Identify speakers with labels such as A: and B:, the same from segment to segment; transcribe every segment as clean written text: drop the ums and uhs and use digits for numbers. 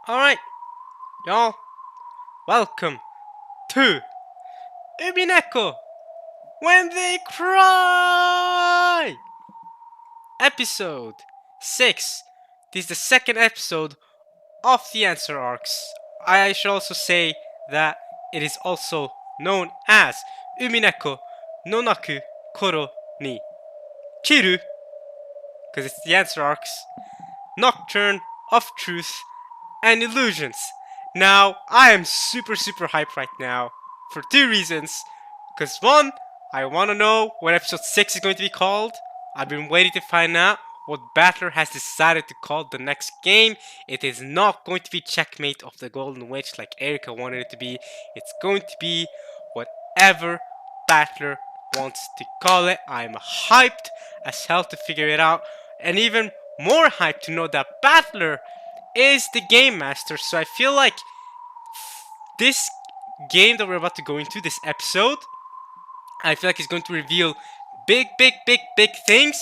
A: Alright, y'all, welcome to Umineko When They Cry! Episode 6. This is the second episode of the Answer Arcs. I should also say that it is also known as Umineko no Naku Koro ni Kiru, because it's the Answer Arcs, Nocturne of Truth and Illusions. Now, I am super hyped right now for two reasons. Because one, I want to know what episode 6 is going to be called. I've been waiting to find out what Battler has decided to call the next game. It is not going to be Checkmate of the Golden Witch like Erika wanted it to be. It's going to be whatever Battler wants to call it. I'm hyped as hell to figure it out. And even more hyped to know that Battler is the game master. So I feel like this game that we're about to go into, this episode, I feel like it's going to reveal big things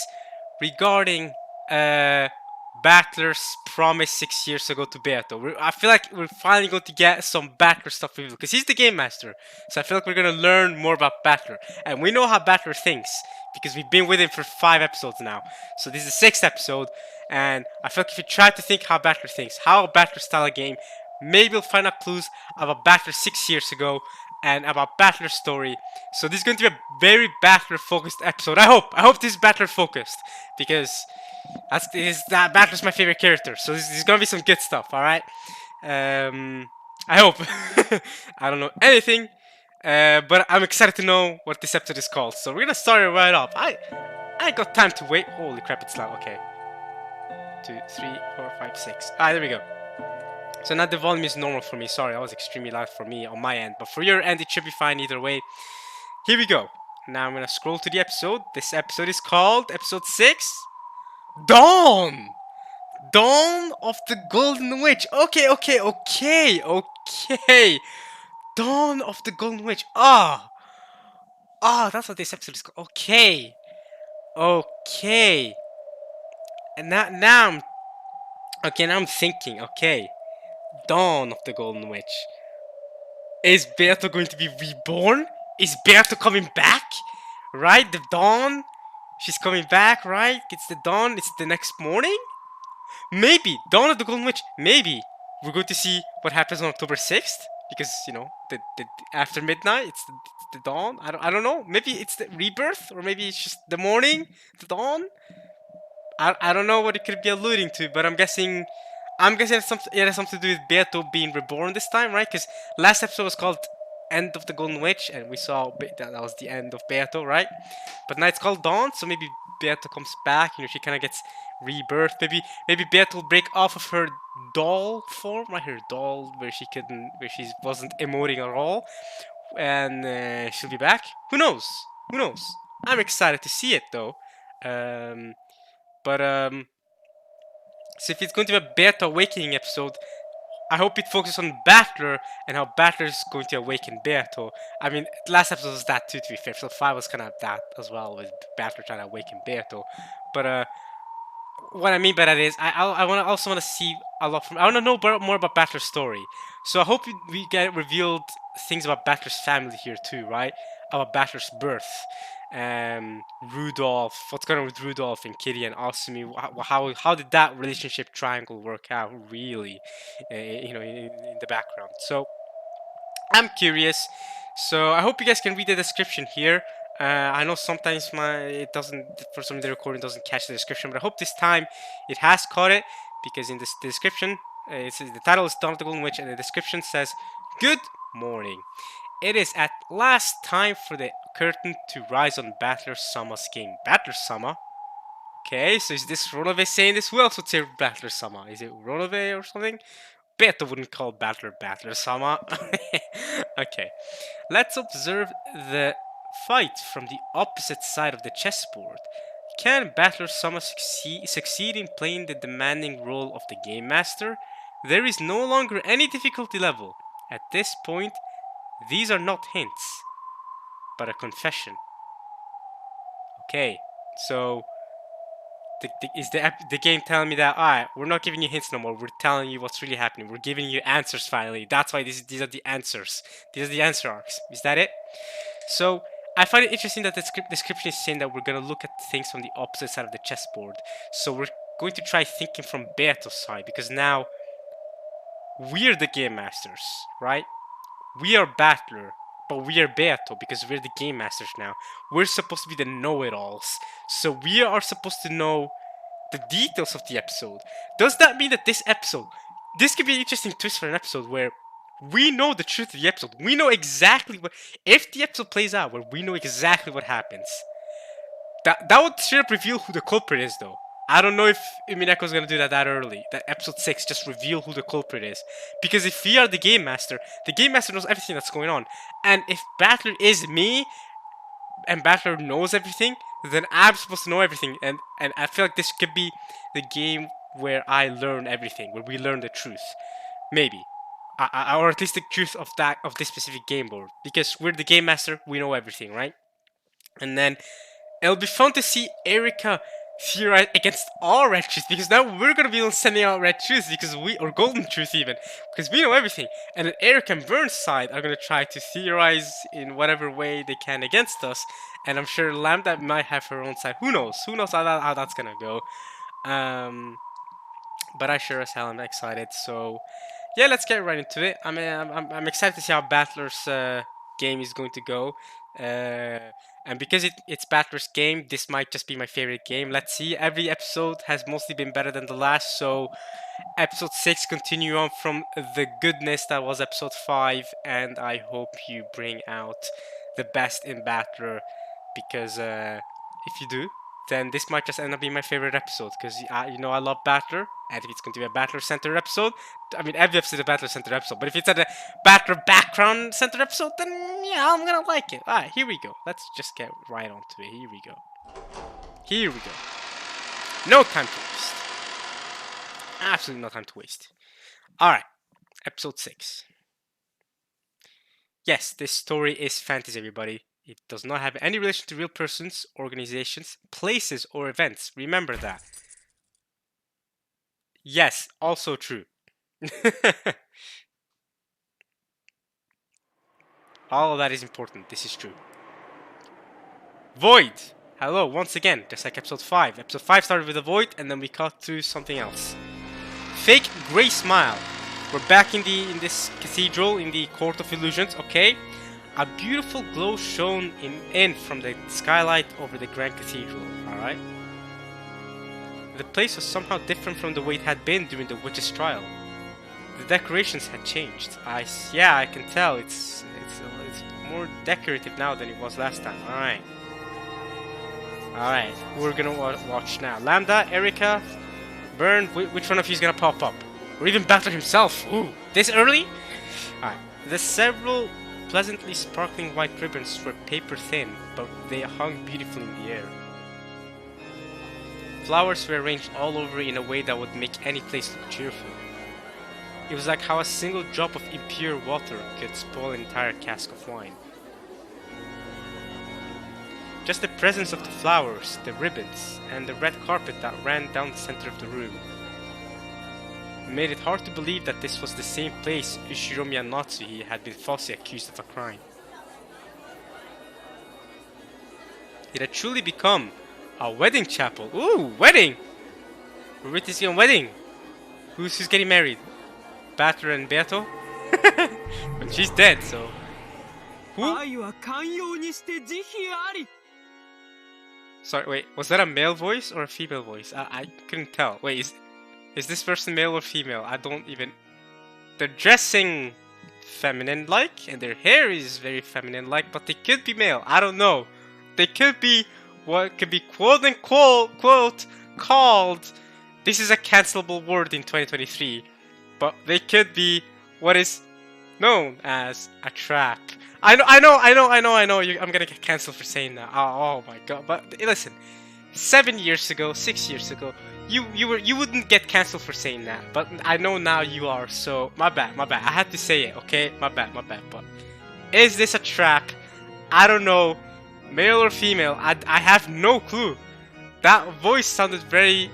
A: regarding Battler's promise 6 years ago to Beato. I feel like we're finally going to get some Battler stuff revealed because he's the game master. So I feel like we're going to learn more about Battler. And we know how Battler thinks because we've been with him for 5 episodes now. So this is the 6th episode. And I feel like if you try to think how Battler thinks, how Battler style a game, maybe we'll find out clues about Battler 6 years ago and about Battler's story. So this is going to be a very Battler focused episode. I hope this is Battler focused because that Battler's my favorite character. So this is going to be some good stuff. All right. I hope. I don't know anything, but I'm excited to know what this episode is called. So we're gonna start it right off. I ain't got time to wait. Holy crap! It's loud. Okay. 2, 3, 4, 5, 6. Ah, there we go. So now the volume is normal for me. Sorry, that was extremely loud for me on my end. But for your end, it should be fine either way. Here we go. Now I'm gonna scroll to the episode. This episode is called episode 6. Dawn! Dawn of the Golden Witch. Okay. Dawn of the Golden Witch. That's what this episode is called. Okay. And now I'm thinking, okay. Dawn of the Golden Witch. Is Beato going to be reborn? Is Beato coming back? Right? The dawn? She's coming back, right? It's the dawn, it's the next morning? Maybe! Dawn of the Golden Witch, maybe! We're going to see what happens on October 6th. Because, you know, the after midnight, it's the dawn. I don't know. Maybe it's the rebirth, or maybe it's just the morning, the dawn. I don't know what it could be alluding to, but I'm guessing it has something to do with Beato being reborn this time, right? Because last episode was called End of the Golden Witch, and we saw that was the end of Beato, right? But now it's called Dawn, so maybe Beato comes back. You know, she kind of gets rebirth. Maybe Beato will break off of her doll form, right? Her doll where she wasn't emoting at all, and she'll be back. Who knows? I'm excited to see it though. But so if it's going to be a Beta Awakening episode, I hope it focuses on Battler and how Battler is going to awaken Beato. I mean, last episode was that too, to be fair. So 5 was kind of that as well, with Battler trying to awaken Beato. But what I mean by that is, I also want to see a lot from. I want to know more about Battler's story. So I hope we get revealed things about Battler's family here too, right? About Battler's birth. Rudolph, what's going on with Rudolph and Kitty and Asumi? How did that relationship triangle work out? Really, in the background. So I'm curious. So I hope you guys can read the description here. I know sometimes it doesn't, for some of the recording doesn't catch the description, but I hope this time it has caught it, because in this description, the title is Dawn of the Golden Witch, and the description says, "Good morning. It is at last time for the curtain to rise on Battler Sama's game." Battler Sama? Okay, so is this Ronove saying this? Who else would say Battler Sama? Is it Ronove or something? Beta wouldn't call Battler Sama. Okay, let's observe the fight from the opposite side of the chessboard. Can Battler Sama succeed in playing the demanding role of the game master? There is no longer any difficulty level. At this point, these are not hints, but a confession. Okay, so Is the game telling me that, alright, we're not giving you hints no more, we're telling you what's really happening, we're giving you answers finally. That's why these are the answers. These are the answer arcs. Is that it? So I find it interesting that the description is saying that we're gonna look at things from the opposite side of the chessboard. So we're going to try thinking from Beato's side, because now we're the game masters, right? We are Battler, but we are Beato because we're the game masters now. We're supposed to be the know-it-alls. So we are supposed to know the details of the episode. Does that mean that this could be an interesting twist for an episode where we know the truth of the episode. We know exactly what, if the episode plays out where we know exactly what happens. That would straight up reveal who the culprit is, though. I don't know if Umineko's gonna do that early. That episode 6 just reveal who the culprit is. Because if we are the game master knows everything that's going on. And if Battler is me, and Battler knows everything, then I'm supposed to know everything. And I feel like this could be the game where I learn everything, where we learn the truth. Maybe. Or at least the truth of this specific game board. Because we're the game master, we know everything, right? And then it'll be fun to see Erika theorize against all red truths, because now we're gonna be sending out red truths or golden truth even, because we know everything. And then Erika and Vern's side are gonna try to theorize in whatever way they can against us. And I'm sure Lambda might have her own side. Who knows? Who knows how that's gonna go? But I sure as hell am excited. So yeah, let's get right into it. I mean, I'm excited to see how Battler's game is going to go. And because it's Battler's game, this might just be my favorite game. Let's see. Every episode has mostly been better than the last, so episode 6 continue on from the goodness that was episode 5, and I hope you bring out the best in Battler, because if you do, then this might just end up being my favorite episode, because I love Battler, and if it's going to be a Battler-centered episode, I mean, every episode is a Battler-centered episode, but if it's a Battler background-centered episode, then yeah, I'm gonna like it. Alright, here we go. Let's just get right onto it. Here we go. Here we go. No time to waste. Absolutely no time to waste. Alright, episode 6. Yes, this story is fantasy, everybody. It does not have any relation to real persons, organizations, places, or events. Remember that. Yes, also true. All of that is important. This is true. Void! Hello, once again, just like episode 5. Episode 5 started with a void, and then we cut to something else. Fake Grey Smile. We're back in this cathedral, in the Court of Illusions, okay? A beautiful glow shone in from the skylight over the Grand Cathedral, alright? The place was somehow different from the way it had been during the witch's trial. The decorations had changed. Yeah, I can tell. It's more decorative now than it was last time. Alright. Alright, we're gonna watch now. Lambda, Erika, Vern, which one of you is gonna pop up? Or even Battler himself. Ooh, this early? Alright. The several pleasantly sparkling white ribbons were paper thin, but they hung beautifully in the air. Flowers were arranged all over in a way that would make any place look cheerful. It was like how a single drop of impure water could spoil an entire cask of wine. Just the presence of the flowers, the ribbons, and the red carpet that ran down the center of the room made it hard to believe that this was the same place Ushiromiya Natsuhi had been falsely accused of a crime. It had truly become a wedding chapel. Ooh, wedding! We're witnessing a wedding! Who's getting married? Battler and Beato? But she's dead, so... Who? Sorry, wait, was that a male voice or a female voice? I couldn't tell. Wait, is this person male or female? I don't even... They're dressing feminine-like, and their hair is very feminine-like, but they could be male. I don't know. They could be what could be quote-unquote called... This is a cancelable word in 2023. But they could be what is known as a trap. I know. I'm gonna get cancelled for saying that. Oh my god. But listen, 6 years ago, you wouldn't get cancelled for saying that. But I know now you are. So my bad. I had to say it. Okay, my bad. But is this a trap? I don't know, male or female. I have no clue. That voice sounded very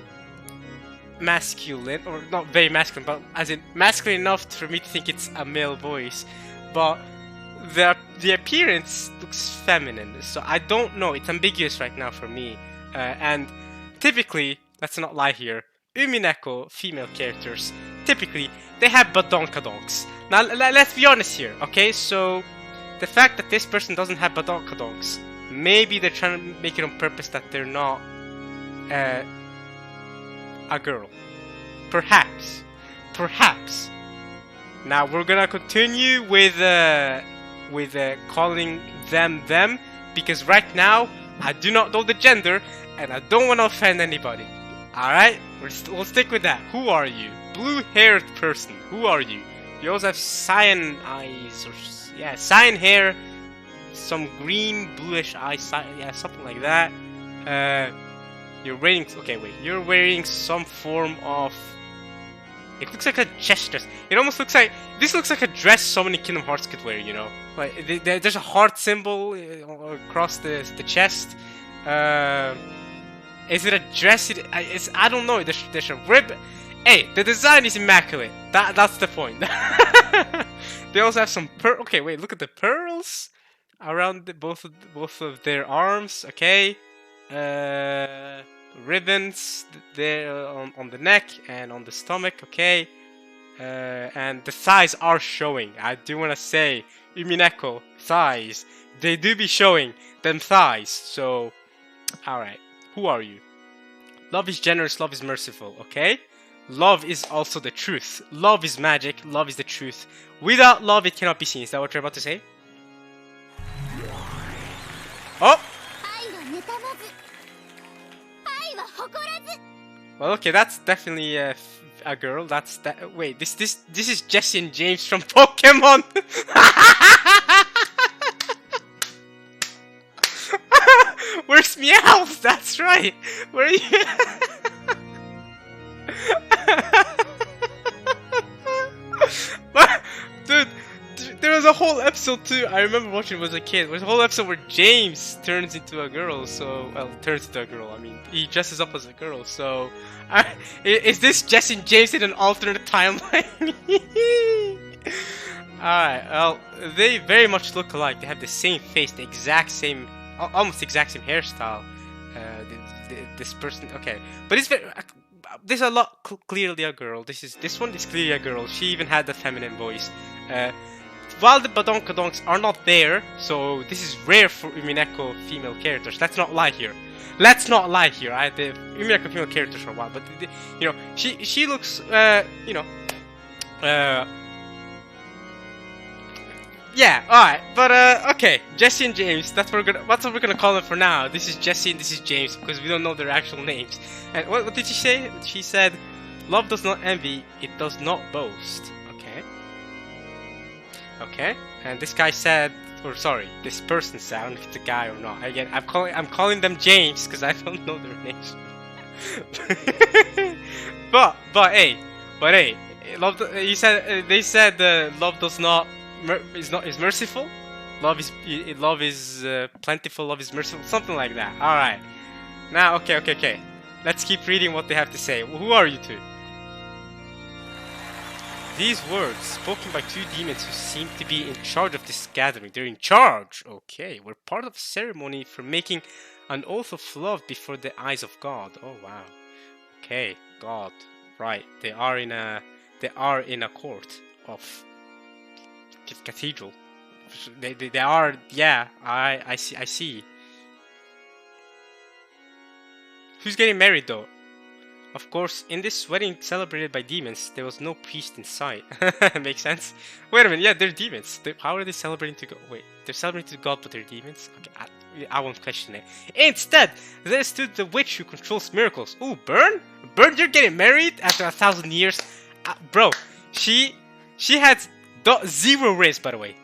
A: masculine, or not very masculine, but as in masculine enough for me to think it's a male voice. But the appearance looks feminine, so I don't know. It's ambiguous right now for me. And typically, let's not lie here, Umineko female characters, typically they have badonkadonks. Now let's be honest here, okay? So the fact that this person doesn't have badonkadonks, maybe they're trying to make it on purpose that they're not a girl. Perhaps. Now we're gonna continue with calling them because right now I do not know the gender and I don't want to offend anybody. Alright? We'll stick with that. Who are you? Blue-haired person. Who are you? You also have cyan eyes, or yeah, cyan hair, some green, bluish eyes, yeah, something like that. You're wearing, okay, wait, you're wearing some form of, it looks like a chest dress. It almost looks like, this looks like a dress so many Kingdom Hearts could wear, you know? Like, there's a heart symbol across the chest. Is it a dress? I don't know. There's a rib. Hey, the design is immaculate. That's the point. They also have some okay, wait, look at the pearls around both of their arms. Okay, ribbons there on the neck and on the stomach. Okay, and the thighs are showing. I do want to say, Umineko thighs. They do be showing them thighs. So, all right. Who are you? Love is generous, love is merciful, okay? Love is also the truth. Love is magic, love is the truth. Without love, it cannot be seen. Is that what you're about to say? Oh! Well, okay, that's definitely a girl. Wait, this is Jessie and James from Pokemon! Where's Meowth? That's right. Where are you? Dude, there was a whole episode too. I remember watching it as a kid. There's a whole episode where James turns into a girl. So, well, turns into a girl. I mean, he dresses up as a girl. So, is this Jesse and James in an alternate timeline? Alright, well, they very much look alike. They have the same face, the exact same, almost exact same hairstyle. This person, okay, but it's very. There's a lot clearly a girl. This one is clearly a girl. She even had the feminine voice. While the badonkadonks are not there, so this is rare for Umineko female characters. Let's not lie here. Let's not lie here. The Umineko female characters for a while, but you know, she looks, you know, yeah, alright, but okay, Jesse and James, that's what we're gonna call them for now. This is Jesse and this is James, because we don't know their actual names. And what did she say? She said, love does not envy, it does not boast. Okay. Okay, and this guy said, or sorry, this person said, I don't know if it's a guy or not. Again, I'm calling them James, because I don't know their names. but hey, love, they said love does not, is merciful. Love is plentiful. Love is merciful. Something like that. All right. Now, okay. Let's keep reading what they have to say. Who are you two? These words spoken by two demons who seem to be in charge of this gathering. They're in charge. Okay, we're part of a ceremony for making an oath of love before the eyes of God. Oh wow. Okay, God. Right. They are in a court of cathedral. They are, yeah, I see. Who's getting married though? Of course, in this wedding celebrated by demons, there was no priest in sight. Makes sense? Wait a minute, yeah, they're demons. How are they celebrating to God? Wait, they're celebrating to God, but they're demons? Okay, I won't question it. Instead, there stood the witch who controls miracles. Ooh, Burn? Burn, you're getting married after 1,000 years? Bro, she had zero riz, by the way.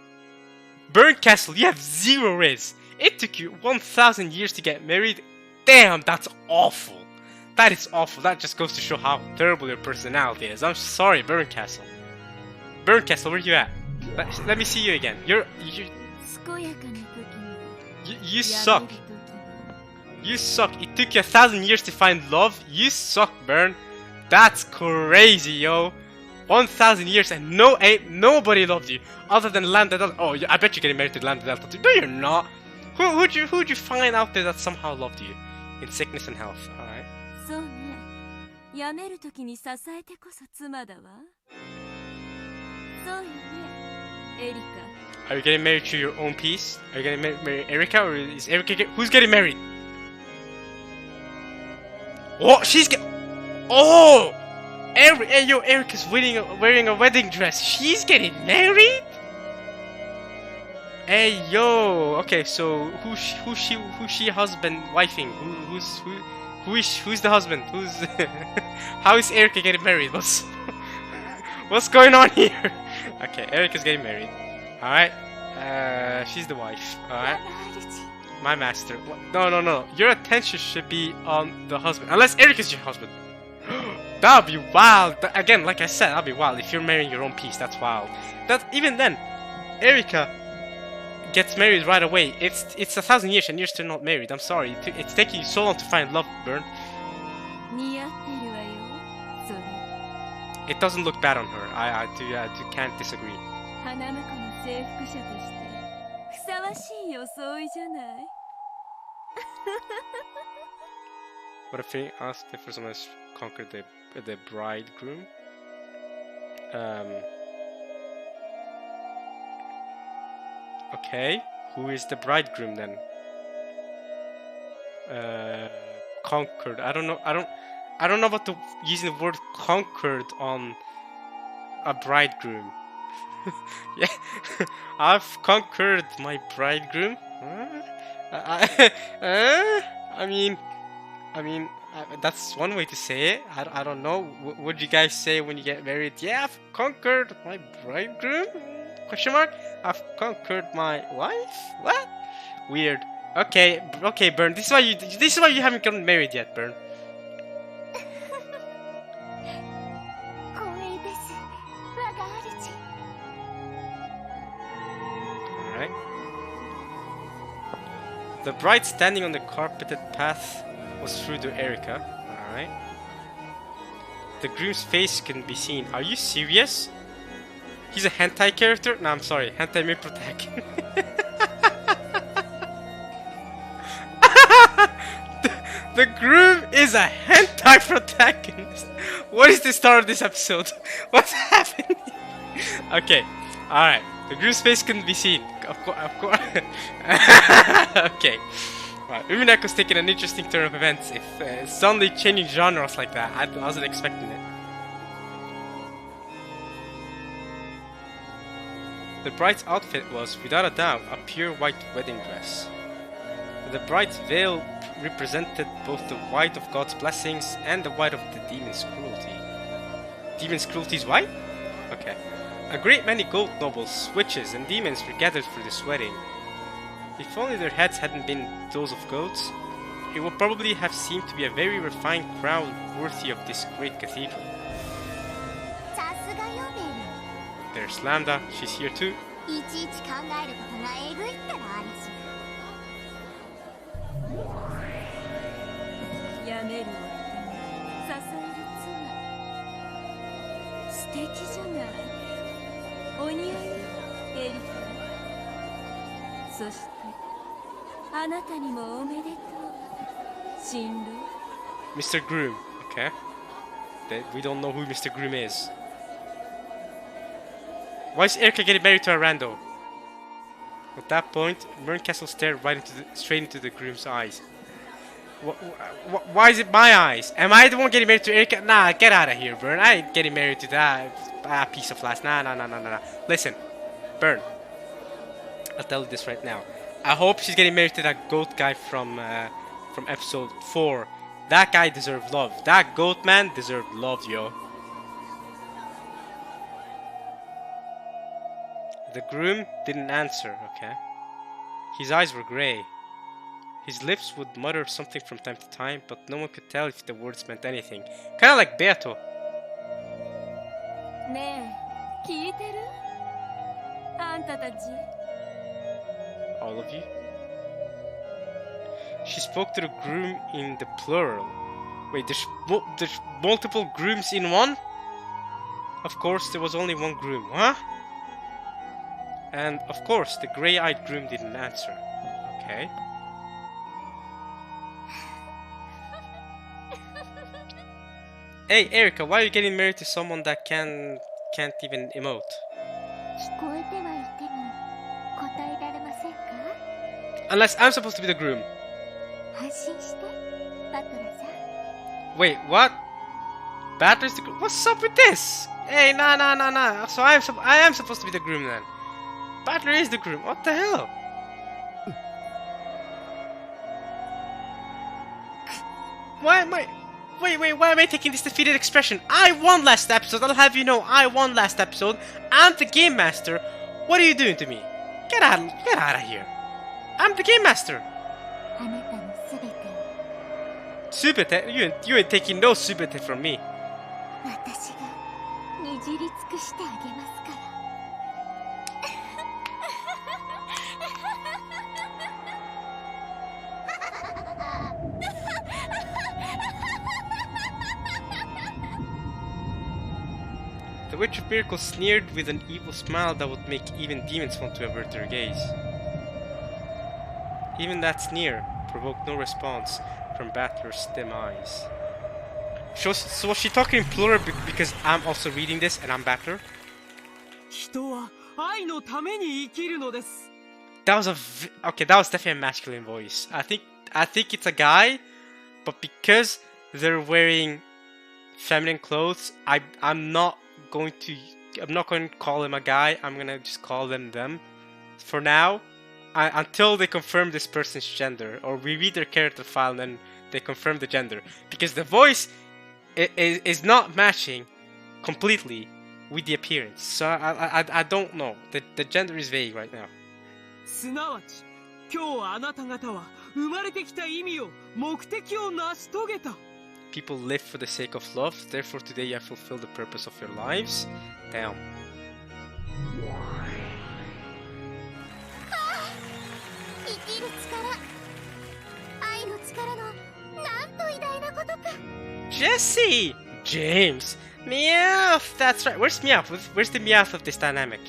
A: Burn Castle, you have zero riz. It took you 1,000 years to get married. Damn, that's awful. That is awful. That just goes to show how terrible your personality is. I'm sorry, Burn Castle. Burn Castle, where you at? Let me see you again. You suck. You suck. It took you 1,000 years to find love. You suck, Burn. That's crazy, yo. 1,000 years and nobody loved you other than Lambda Delta. Oh, I bet you're getting married to Lambda Delta too. No, you're not. Who'd you find out there that somehow loved you in sickness and health? All right.
B: そうね。辞めるときに支えてこそ妻だわ。そうよね、エリカ。
A: Are you getting married to your own piece? Are you getting marry Erica, or is Erica who's getting married? Oh, she's get. Oh, hey, yo, Erica's wearing a wedding dress. She's getting married. Hey, yo. Okay, so who's she husband wifing? Who's the husband? How is Erica getting married? What's going on here? Okay, Erica's getting married. All right. She's the wife. All right. My master. No. Your attention should be on the husband. Unless Erica's your husband. That'd be wild. Again, like I said, that'd be wild. If you're marrying your own piece, that's wild. Even then, Erica gets married right away. It's 1,000 years and you're still not married. I'm sorry. It's taking you so long to find love, Burn. It doesn't look bad on her. I can't disagree. What if he asked if someone has conquered the bridegroom? Okay, who is the bridegroom then? Conquered. I don't know about using the word conquered on a bridegroom. Yeah, I've conquered my bridegroom. I mean, that's one way to say it. I don't know. What do you guys say when you get married? Yeah, I've conquered my bridegroom? Question mark? I've conquered my wife? What? Weird. Okay, Burn. This is why you haven't gotten married yet, Burn. Alright. The bride standing on the carpeted path was through to Erica. Alright. The groom's face can be seen. Are you serious? He's a hentai character? No, I'm sorry. Hentai may protect. The groom is a hentai protagonist. What is the start of this episode? What's happening? Okay, alright. The groom's face couldn't be seen. Of course. Okay. Right. Umineko's taking an interesting turn of events. If suddenly changing genres like that, I wasn't expecting it. The bride's outfit was, without a doubt, a pure white wedding dress. The bride's veil represented both the white of God's blessings and the white of the demon's cruelty. Demon's cruelty is white? Okay. A great many gold nobles, witches, and demons were gathered for this wedding. If only their heads hadn't been those of goats, it would probably have seemed to be a very refined crowd worthy of this great cathedral. There's Lambda, she's here too. Mr. Groom, okay. We don't know who Mr. Groom is. Why is Erica getting married to a rando? At that point, Murncastle stared straight into the groom's eyes. Why is it my eyes? Am I the one getting married to Erica? Nah, get out of here, Burn. I ain't getting married to that piece of flesh. Nah. Listen, Burn. I'll tell you this right now. I hope she's getting married to that goat guy from episode 4. That guy deserved love. That goat man deserved love, yo. The groom didn't answer, okay? His eyes were grey. His lips would mutter something from time to time, but no one could tell if the words meant anything. Kinda like Beato. All of you? She spoke to the groom in the plural. Wait, there's multiple grooms in one? Of course, there was only one groom, huh? And of course, the grey-eyed groom didn't answer. Okay. Hey, Erica, why are you getting married to someone that can't even emote? Unless I'm supposed to be the groom. Wait, what? Batter's the groom? What's up with this? Hey, nah. So I am supposed to be the groom then. Battler is the groom. What the hell? Why am I? Wait, why am I taking this defeated expression? I won last episode, I'll have you know, I won last episode. I'm the game master. What are you doing to me? Get out of here. I'm the game master. Subete? You ain't taking no subete from me. The Witch of Miracle sneered with an evil smile that would make even demons want to avert their gaze. Even that sneer provoked no response from Battler's dim eyes. So was she talking in plural because I'm also reading this and I'm Battler? That was okay. That was definitely a masculine voice. I think it's a guy, but because they're wearing feminine clothes, I'm not going to call him a guy. I'm gonna just call them them for now, until they confirm this person's gender, or we read their character file and then they confirm the gender, because the voice is not matching completely with the appearance. So I don't know. The gender is vague right now. People live for the sake of love, therefore today you have fulfilled the purpose of your lives. Damn. Jesse! James! Meowth! That's right. Where's Meowth? Where's the Meowth of this dynamic?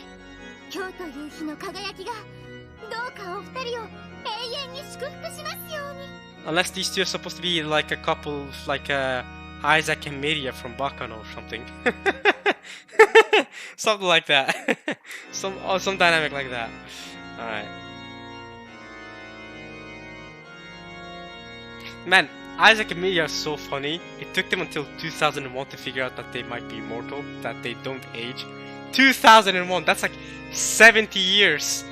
A: Unless these two are supposed to be like a couple, like Isaac and Miria from Bakano or something. Something like that. some dynamic like that. Alright. Man, Isaac and Miria are so funny. It took them until 2001 to figure out that they might be immortal, that they don't age. 2001, that's like 70 years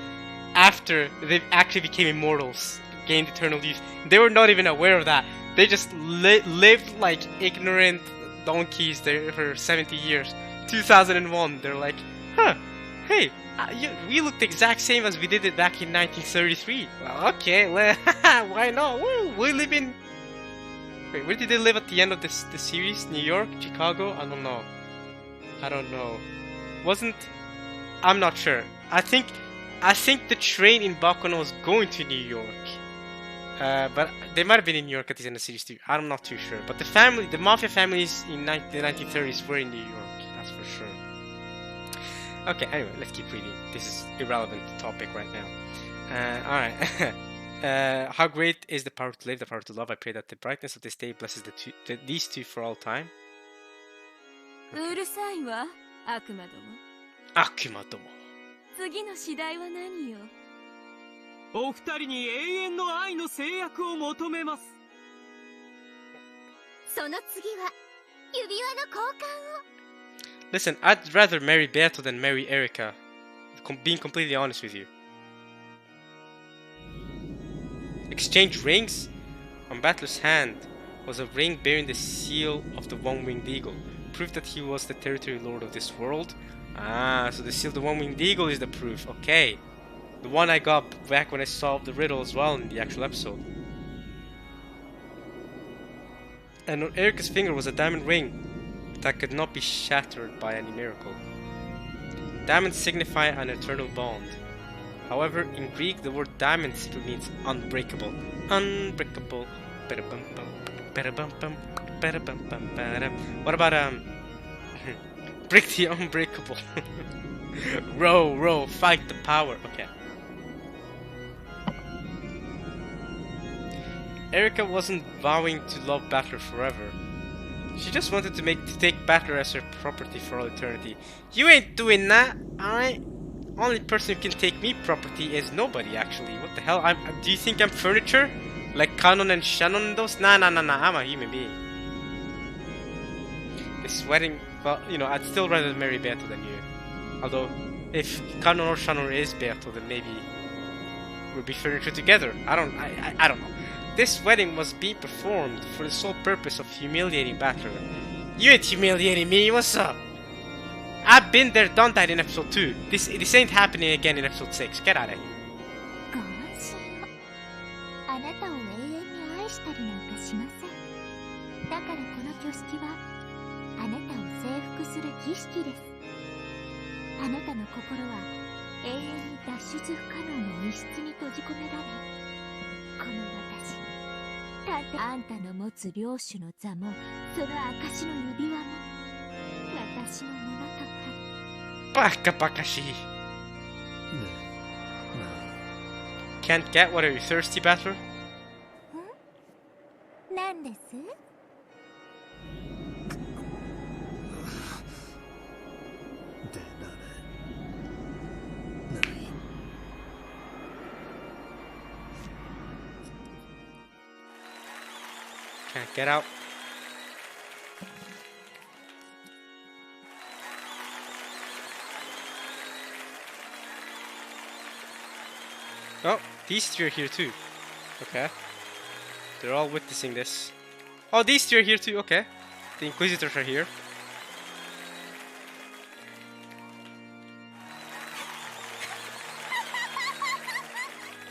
A: after they actually became immortals, gained eternal youth. They were not even aware of that. They just lived like ignorant donkeys there for 70 years. 2001, they're like, huh, hey, we look the exact same as we did it back in 1933. Well, okay, why not? Woo, we live in... Wait, where did they live at the end of this series? New York? Chicago? I don't know. I'm not sure. I think the train in Bakuno was going to New York. But they might have been in New York at the end of series 2. I'm not too sure. But the mafia families in the 1930s were in New York. That's for sure. Okay, anyway, let's keep reading. This is irrelevant topic right now. Alright. How great is the power to live, the power to love. I pray that the brightness of this day blesses these two for all time. Okay. 悪魔ども。
B: 次の次第は何よ。
C: お二人に永遠の愛の制約を求めます。
B: その次は指輪の交換を。
A: Listen, I'd rather marry Beato than marry Erica. Being completely honest with you. Exchange rings? On Battler's hand was a ring bearing the seal of the one-winged eagle. Proof that he was the territory lord of this world. Ah, so the seal of the one-winged eagle is the proof. Okay. The one I got back when I solved the riddle as well in the actual episode. And on Erica's finger was a diamond ring that could not be shattered by any miracle. Diamonds signify an eternal bond. However, in Greek, the word diamond simply means unbreakable. Unbreakable. What about break the unbreakable? row, fight the power. Okay. Erika wasn't vowing to love Battler forever. She just wanted to take Battler as her property for all eternity. You ain't doing that, alright? Only person who can take me property is nobody, actually. What the hell? Do you think I'm furniture? Like Canon and Shannon and those? Nah, I'm a human being. This wedding, well, you know, I'd still rather marry Beto than you. Although, if Canon or Shannon is Beto, then maybe we'll be furniture together. I don't know. This wedding was being performed for the sole purpose of humiliating Battler. You ain't humiliating me, what's up? I've been there, done that in episode 2. This ain't happening again in episode 6. Get out of here.
D: ご安心を。あなたを永遠に愛したりなんかしません。だからこの挙式は、あなたを征服する儀式です。あなたの心は永遠に脱出不可能の密室に閉じ込められ、この私、あんたの持つ領主の座も、その証の指輪も、私のものとなる。
A: Baka Bakashi. Can't get? What, are you thirsty, Battler?
D: 何です？
A: Can't get out. Oh, these three are here too. Okay. They're all witnessing this. Oh, these three are here too. Okay. The Inquisitors are here.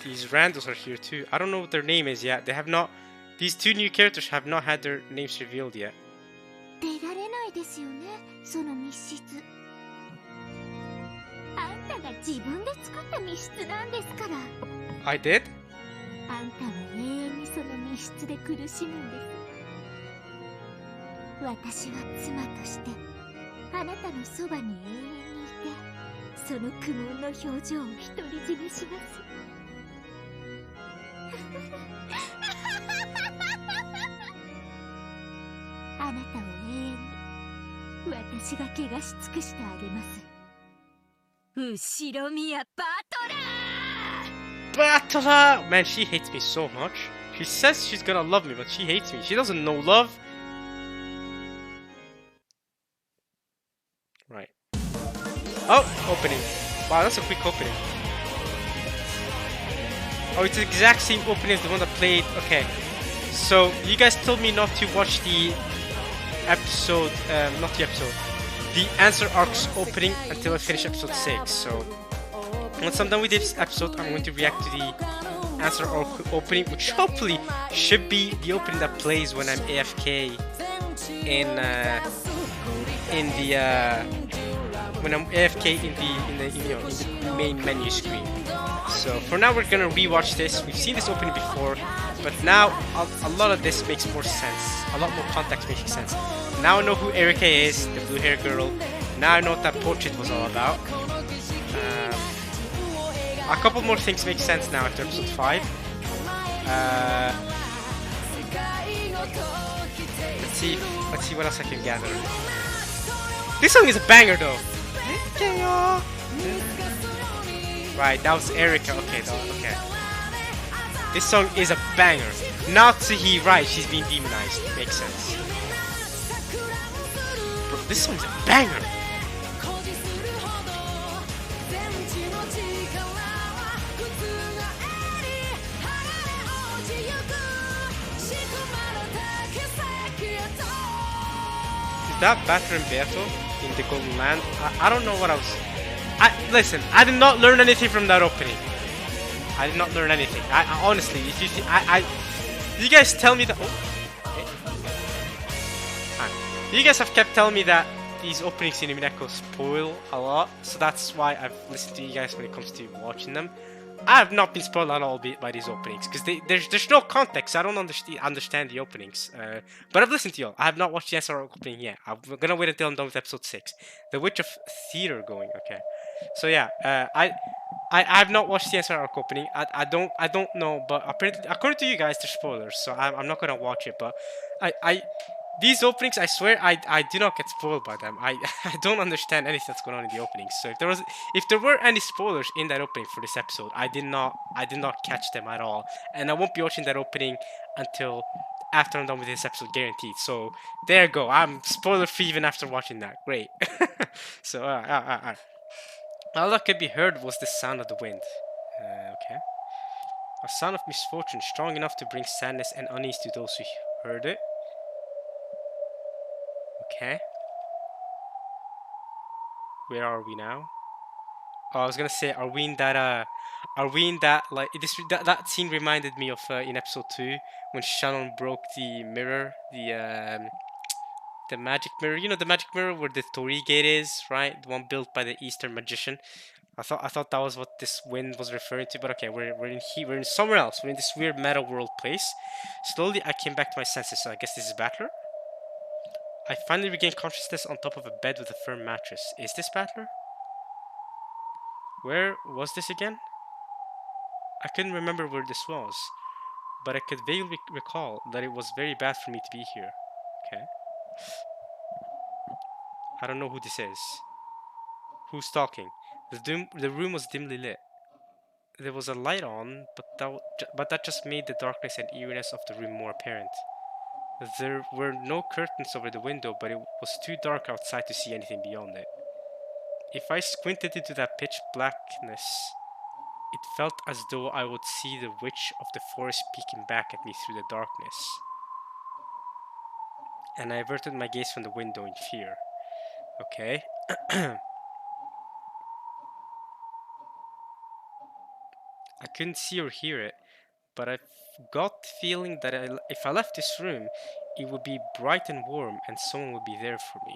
A: These randos are here too. I don't know what their name is yet. They have not... These two new characters have not had their names revealed yet.
D: 出られないですよね、その密室。あんたが自分で作った密室なんですから。
A: I did?
D: あんたは永遠にその密室で苦しむんです。私は妻としてあなたのそばに永遠にいて、その苦悶の表情を独り占めします。あなたを永遠に私が怪我し尽くしてあげます。後ろ宮バトラー！
A: Battler! Man, she hates me so much. She says she's gonna love me, but she hates me. She doesn't know love. Right. Oh, opening. Wow, that's a quick opening. Oh, it's the exact same opening as the one that played. Okay. So, you guys told me not to watch the episode, not the episode, the Answer Arcs opening until I finish episode 6. So, once I'm done with this episode, I'm going to react to the Answer Arc opening, which hopefully should be the opening that plays when I'm AFK when I'm AFK in the main menu screen. So for now, we're gonna rewatch this. We've seen this opening before, but now a lot of this makes more sense. A lot more context makes sense. Now I know who Erika is, the blue hair girl. Now I know what that portrait was all about. A couple more things make sense now after episode 5. Let's see what else I can gather. This song is a banger though. Right, that was Erika. Okay, okay. This song is a banger. Natsuhi, right, she's being demonized. Makes sense. Bro, this song's a banger. Is that Battler and Beto in the Golden Land? I don't know what I was... Listen, I did not learn anything from that opening. I did not learn anything. I honestly, if you think... You guys tell me that... Oh, okay. You guys have kept telling me that these openings in Umineko spoil a lot, so that's why I've listened to you guys when it comes to watching them. I have not been spoiled at all by these openings because there's no context. I don't understand the openings. But I've listened to y'all. I have not watched the SR opening yet. I'm gonna wait until I'm done with episode 6. The Witch of Theater going. Okay. So yeah, I have not watched the SR opening. I don't know, but apparently according to you guys, they're spoilers. So I'm not gonna watch it. But I these openings, I swear, I do not get spoiled by them. I don't understand anything that's going on in the openings. So if there were any spoilers in that opening for this episode, I did not catch them at all, and I won't be watching that opening until after I'm done with this episode, guaranteed. So there you go. I'm spoiler free even after watching that. Great. So all that could be heard was the sound of the wind. Okay. A sound of misfortune strong enough to bring sadness and unease to those who heard it. Okay. Where are we now? Oh, I was gonna say, are we in that like that scene reminded me of in episode 2 when Shannon broke the mirror, the magic mirror. You know, the magic mirror where the Torii gate is, right? The one built by the Eastern magician. I thought that was what this wind was referring to, but okay, we're in here, we're in somewhere else. We're in this weird meta world place. Slowly, I came back to my senses, so I guess this is Battler. I finally regained consciousness on top of a bed with a firm mattress. Is this Battler? Where was this again? I couldn't remember where this was, but I could vaguely recall that it was very bad for me to be here. Okay. I don't know who this is. Who's talking? The room was dimly lit. There was a light on, but that just made the darkness and eeriness of the room more apparent. There were no curtains over the window, but it was too dark outside to see anything beyond it. If I squinted into that pitch blackness, it felt as though I would see the witch of the forest peeking back at me through the darkness. And I averted my gaze from the window in fear. Okay. I couldn't see or hear it, but I got the feeling that if I left this room, it would be bright and warm and someone would be there for me.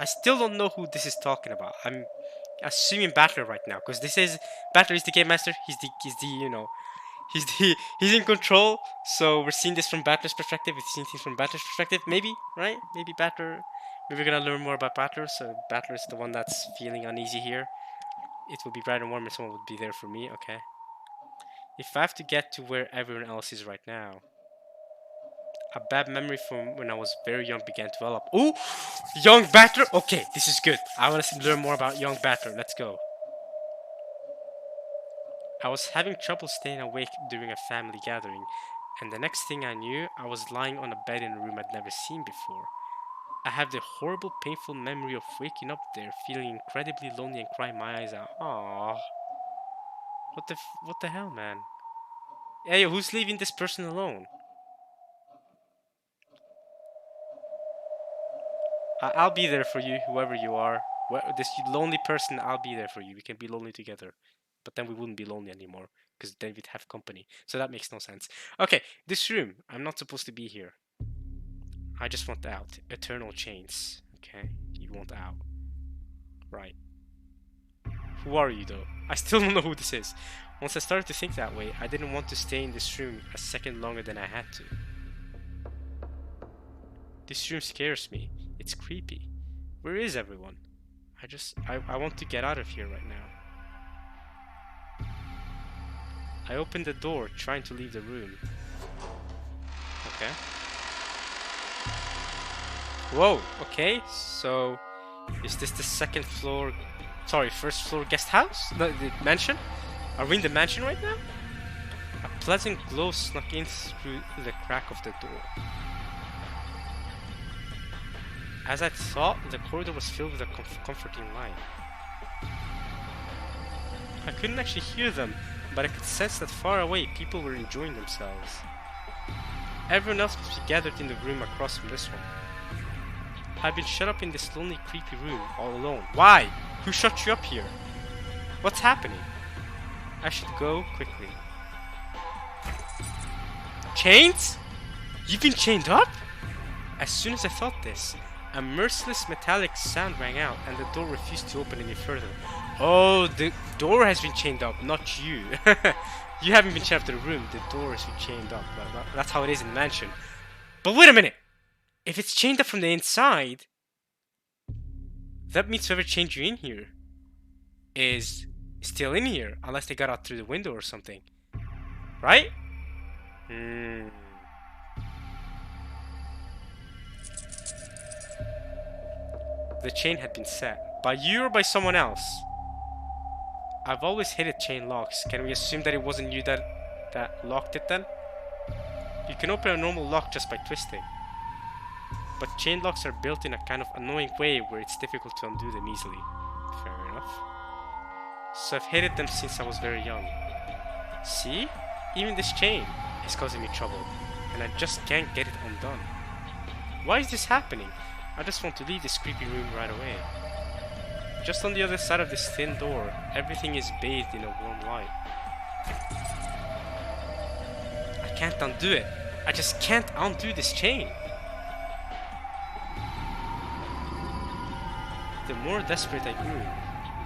A: I still don't know who this is talking about. I'm assuming Battler right now, because this is Battler is the game master. He's in control. So we're seeing this from Battler's perspective. We're seeing things from Battler's perspective. Maybe, right? Maybe Battler. Maybe we're gonna learn more about Battler. So Battler is the one that's feeling uneasy here. It will be bright and warm and someone would be there for me. Okay. If I have to get to where everyone else is right now, a bad memory from when I was very young began to develop. Ooh! Young Battler! Okay, this is good. I want to learn more about young Battler. Let's go. I was having trouble staying awake during a family gathering, and the next thing I knew, I was lying on a bed in a room I'd never seen before. I have the horrible, painful memory of waking up there, feeling incredibly lonely and crying my eyes out. Aww. What the hell, man? Hey, who's leaving this person alone? I'll be there for you, whoever you are. This lonely person, I'll be there for you. We can be lonely together. But then we wouldn't be lonely anymore, because then we'd have company. So that makes no sense. Okay, this room. I'm not supposed to be here. I just want out. Eternal chains. Okay, you want out. Right. Who are you, though? I still don't know who this is. Once I started to think that way, I didn't want to stay in this room a second longer than I had to. This room scares me. It's creepy. Where is everyone? I want to get out of here right now. I opened the door, trying to leave the room. Okay. Whoa, okay, so is this the first floor guest house? No, the mansion? Are we in the mansion right now? A pleasant glow snuck in through the crack of the door. As I thought, the corridor was filled with a comforting light. I couldn't actually hear them, but I could sense that far away people were enjoying themselves. Everyone else must be gathered in the room across from this one. I've been shut up in this lonely, creepy room, all alone. Why? Who shut you up here? What's happening? I should go quickly. Chains? You've been chained up? As soon as I thought this, A merciless metallic sound rang out, and the door refused to open any further. Oh, the door has been chained up, not you. You haven't been chained up to the room, the door has been chained up. That's how it is in the mansion. But wait a minute! If it's chained up from the inside, that means whoever chained you in here is still in here, unless they got out through the window or something. Right? The chain had been set. By you or by someone else? I've always hated chain locks. Can we assume that it wasn't you that locked it then? You can open a normal lock just by twisting. But chain locks are built in a kind of annoying way where it's difficult to undo them easily. Fair enough. So I've hated them since I was very young. See? Even this chain is causing me trouble, and I just can't get it undone. Why is this happening? I just want to leave this creepy room right away. Just on the other side of this thin door, everything is bathed in a warm light. I can't undo it. I just can't undo this chain. The more desperate I grew,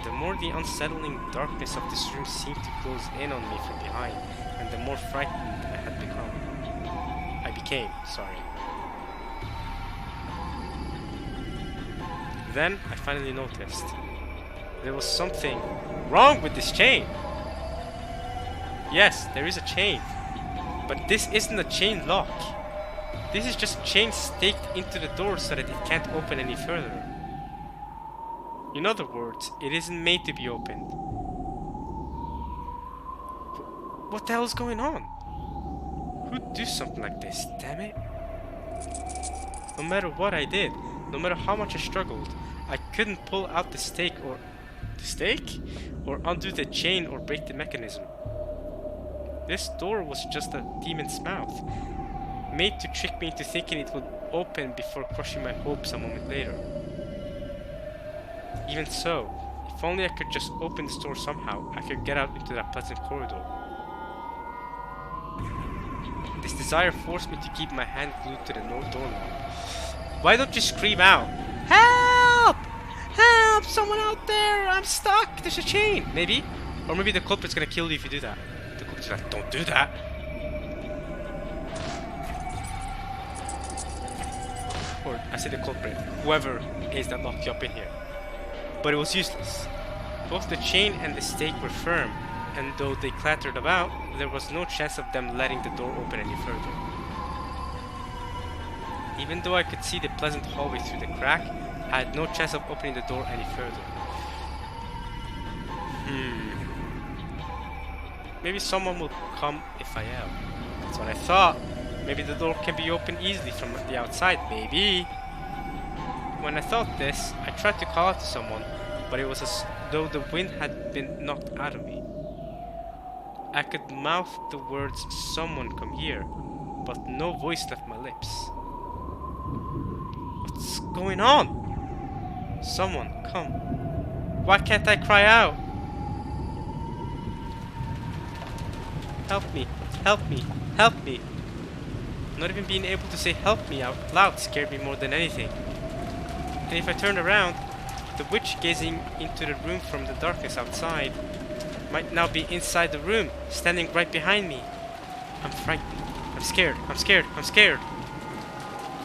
A: the more the unsettling darkness of this room seemed to close in on me from behind, and the more frightened I had become. I became, sorry. Then I finally noticed there was something wrong with this chain. Yes, there is a chain, but this isn't a chain lock. This is just chain staked into the door so that it can't open any further. In other words, it isn't made to be opened. What the hell is going on? Who'd do something like this? Damn it. No matter what I did, no matter how much I struggled, I couldn't pull out the stake or... The stake? Or undo the chain or break the mechanism. This door was just a demon's mouth, made to trick me into thinking it would open before crushing my hopes a moment later. Even so, if only I could just open this door somehow, I could get out into that pleasant corridor. This desire forced me to keep my hand glued to the doorknob. Why don't you scream out? Help! Help! Someone out there! I'm stuck! There's a chain! Maybe? Or maybe the culprit's gonna kill you if you do that. The culprit's like, don't do that! Or, I say the culprit. Whoever is that locked you up in here. But it was useless. Both the chain and the stake were firm, and though they clattered about, there was no chance of them letting the door open any further. Even though I could see the pleasant hallway through the crack, I had no chance of opening the door any further. Maybe someone will come if I yell. That's what I thought. Maybe the door can be opened easily from the outside, maybe. When I thought this, I tried to call out to someone, but it was as though the wind had been knocked out of me. I could mouth the words, "Someone come here," but no voice left my lips. What's going on? Someone, come. Why can't I cry out? Help me, help me, help me. Not even being able to say help me out loud scared me more than anything. And if I turned around, the witch gazing into the room from the darkness outside might now be inside the room, standing right behind me. I'm frightened. I'm scared. I'm scared. I'm scared.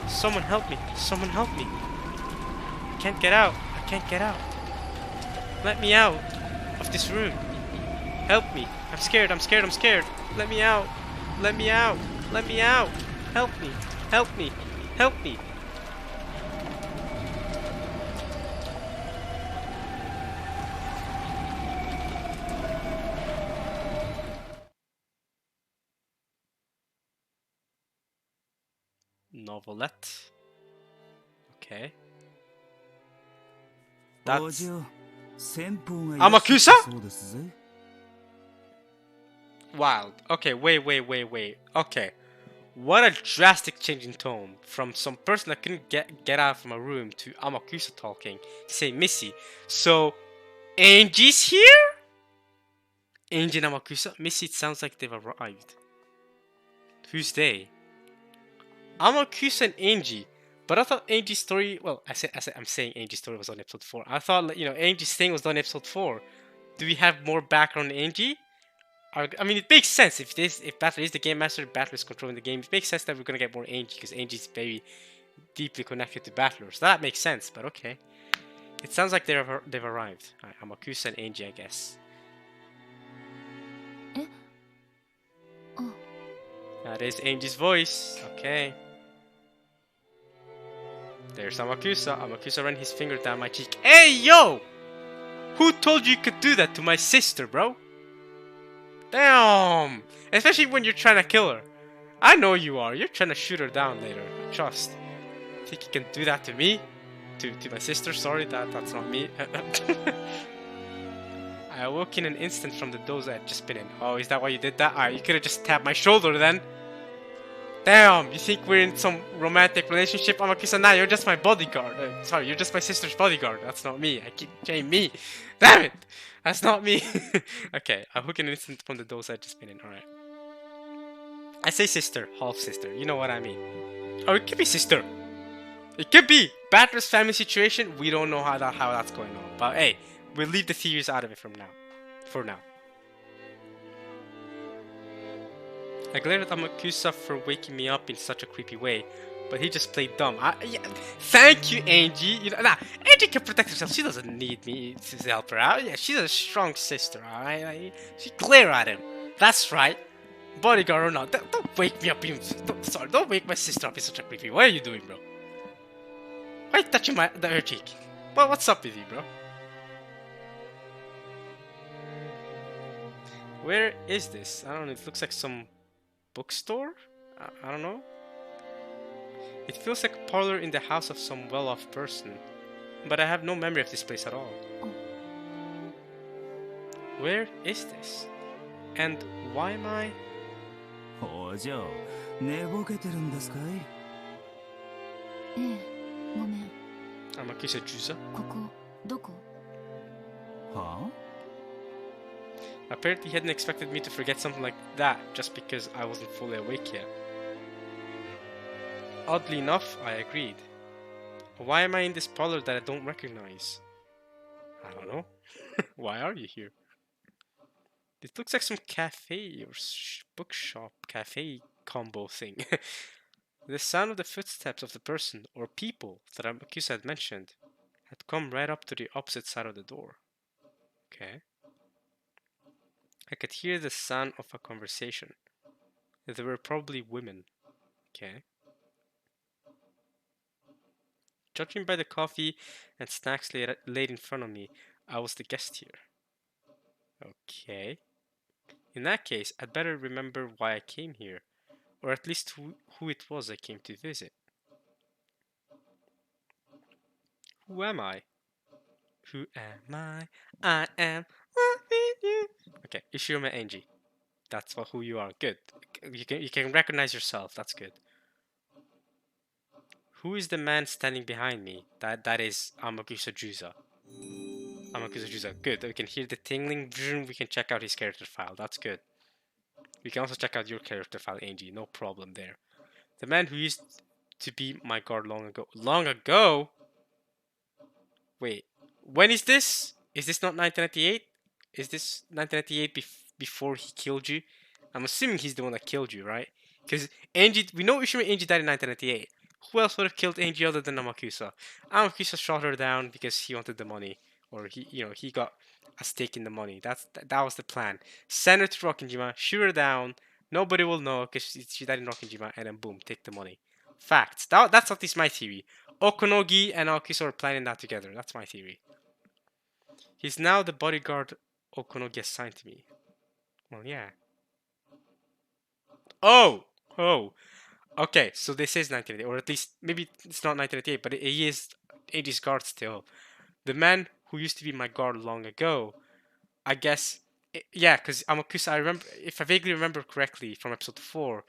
A: Someone help me. Someone help me. I can't get out. I can't get out. Let me out of this room. Help me. I'm scared. I'm scared. I'm scared. Let me out. Let me out. Let me out. Help me. Help me. Help me. Novelette. Okay. That's Amakusa? Wild. Okay, wait. Okay. What a drastic change in tone from some person that couldn't get out from a room to Amakusa talking. Say Missy. So Angie's here? Angie and Amakusa? Missy, it sounds like they've arrived. Who's they? Amakusa and Angie. But I thought Angie's story. Well, I'm saying Angie's story was on episode 4. I thought Angie's thing was on episode 4. Do we have more background on Angie? I mean, it makes sense if Battle is the game master, Battle is controlling the game. It makes sense that we're gonna get more Angie because Angie's very deeply connected to Battler. So that makes sense. But okay, it sounds like they've arrived. Right, Amakusa and Angie, I guess.
B: Oh.
A: That is Angie's voice. Okay. There's Amakusa. Amakusa ran his finger down my cheek. Hey, yo! Who told you could do that to my sister, bro? Damn! Especially when you're trying to kill her. I know you are. You're trying to shoot her down later. Trust. Think you can do that to me? To my sister? Sorry, that's not me. I awoke in an instant from the doze I had just been in. Oh, is that why you did that? Alright, you could have just tapped my shoulder then. Damn, you think we're in some romantic relationship, Amakusa? Nah, you're just my bodyguard. Sorry, you're just my sister's bodyguard. That's not me. I keep saying me. Damn it! That's not me. Okay, I hook an instant from the doors I just been in. Alright. I say sister, half sister. You know what I mean. Oh, it could be sister. It could be. Battler's family situation. We don't know how that's going on. But hey, we'll leave the theories out of it for now. I glared at Amakusa for waking me up in such a creepy way, but he just played dumb. Yeah, thank you, Angie. Angie can protect herself. She doesn't need me to help her out. Yeah, she's a strong sister, alright? She glare at him. That's right. Bodyguard or not, don't wake me up in... Don't wake my sister up in such a creepy way. What are you doing, bro? Why are you touching her cheek? Well, what's up with you, bro? Where is this? I don't know, it looks like some... bookstore? I don't know. It feels like a parlor in the house of some well-off person, but I have no memory of this place at all. Where is this? And why am I?
C: お嬢、寝ぼけてるんですかい？
B: ええ、ごめん。
A: Amakusa Jusa?
B: ここ、どこ？
C: はあ？
A: Apparently he hadn't expected me to forget something like that just because I wasn't fully awake yet. Oddly enough, I agreed. Why am I in this parlor that I don't recognize? I don't know. Why are you here? It looks like some cafe or bookshop cafe combo thing. The sound of the footsteps of the person or people that Amakusa had mentioned had come right up to the opposite side of the door. Okay. I could hear the sound of a conversation. They were probably women. Okay. Judging by the coffee and snacks laid in front of me, I was the guest here. Okay. In that case, I'd better remember why I came here, or at least who it was I came to visit. Who am I? Who am I? I am loving you. Okay, Ishiroma Angie. That's who you are. Good. You can recognize yourself. That's good. Who is the man standing behind me? That is Amakusa Jusa. Amakusa Jusa. Good. We can hear the tingling. We can check out his character file. That's good. We can also check out your character file, Angie. No problem there. The man who used to be my guard long ago. Long ago? Wait. When is this? Is this not 1998? Is this 1998 before he killed you? I'm assuming he's the one that killed you, right? Because Angie, we know Ushima Angie died in 1998. Who else would have killed Angie other than Amakusa? Amakusa shot her down because he wanted the money, or he got a stake in the money. That was the plan. Send her to Rokkenjima, shoot her down. Nobody will know because she died in Rokkenjima, and then boom, take the money. Facts. That's at least my theory. Okonogi and Amakusa are planning that together. That's my theory. He's now the bodyguard Okonogi assigned to me. Well, yeah. Oh! Okay, so this is 1988, or at least, maybe it's not 1988, but he is Angie's guard still. The man who used to be my guard long ago, I guess, yeah, because Amakusa, I remember, if I vaguely remember correctly from episode 4,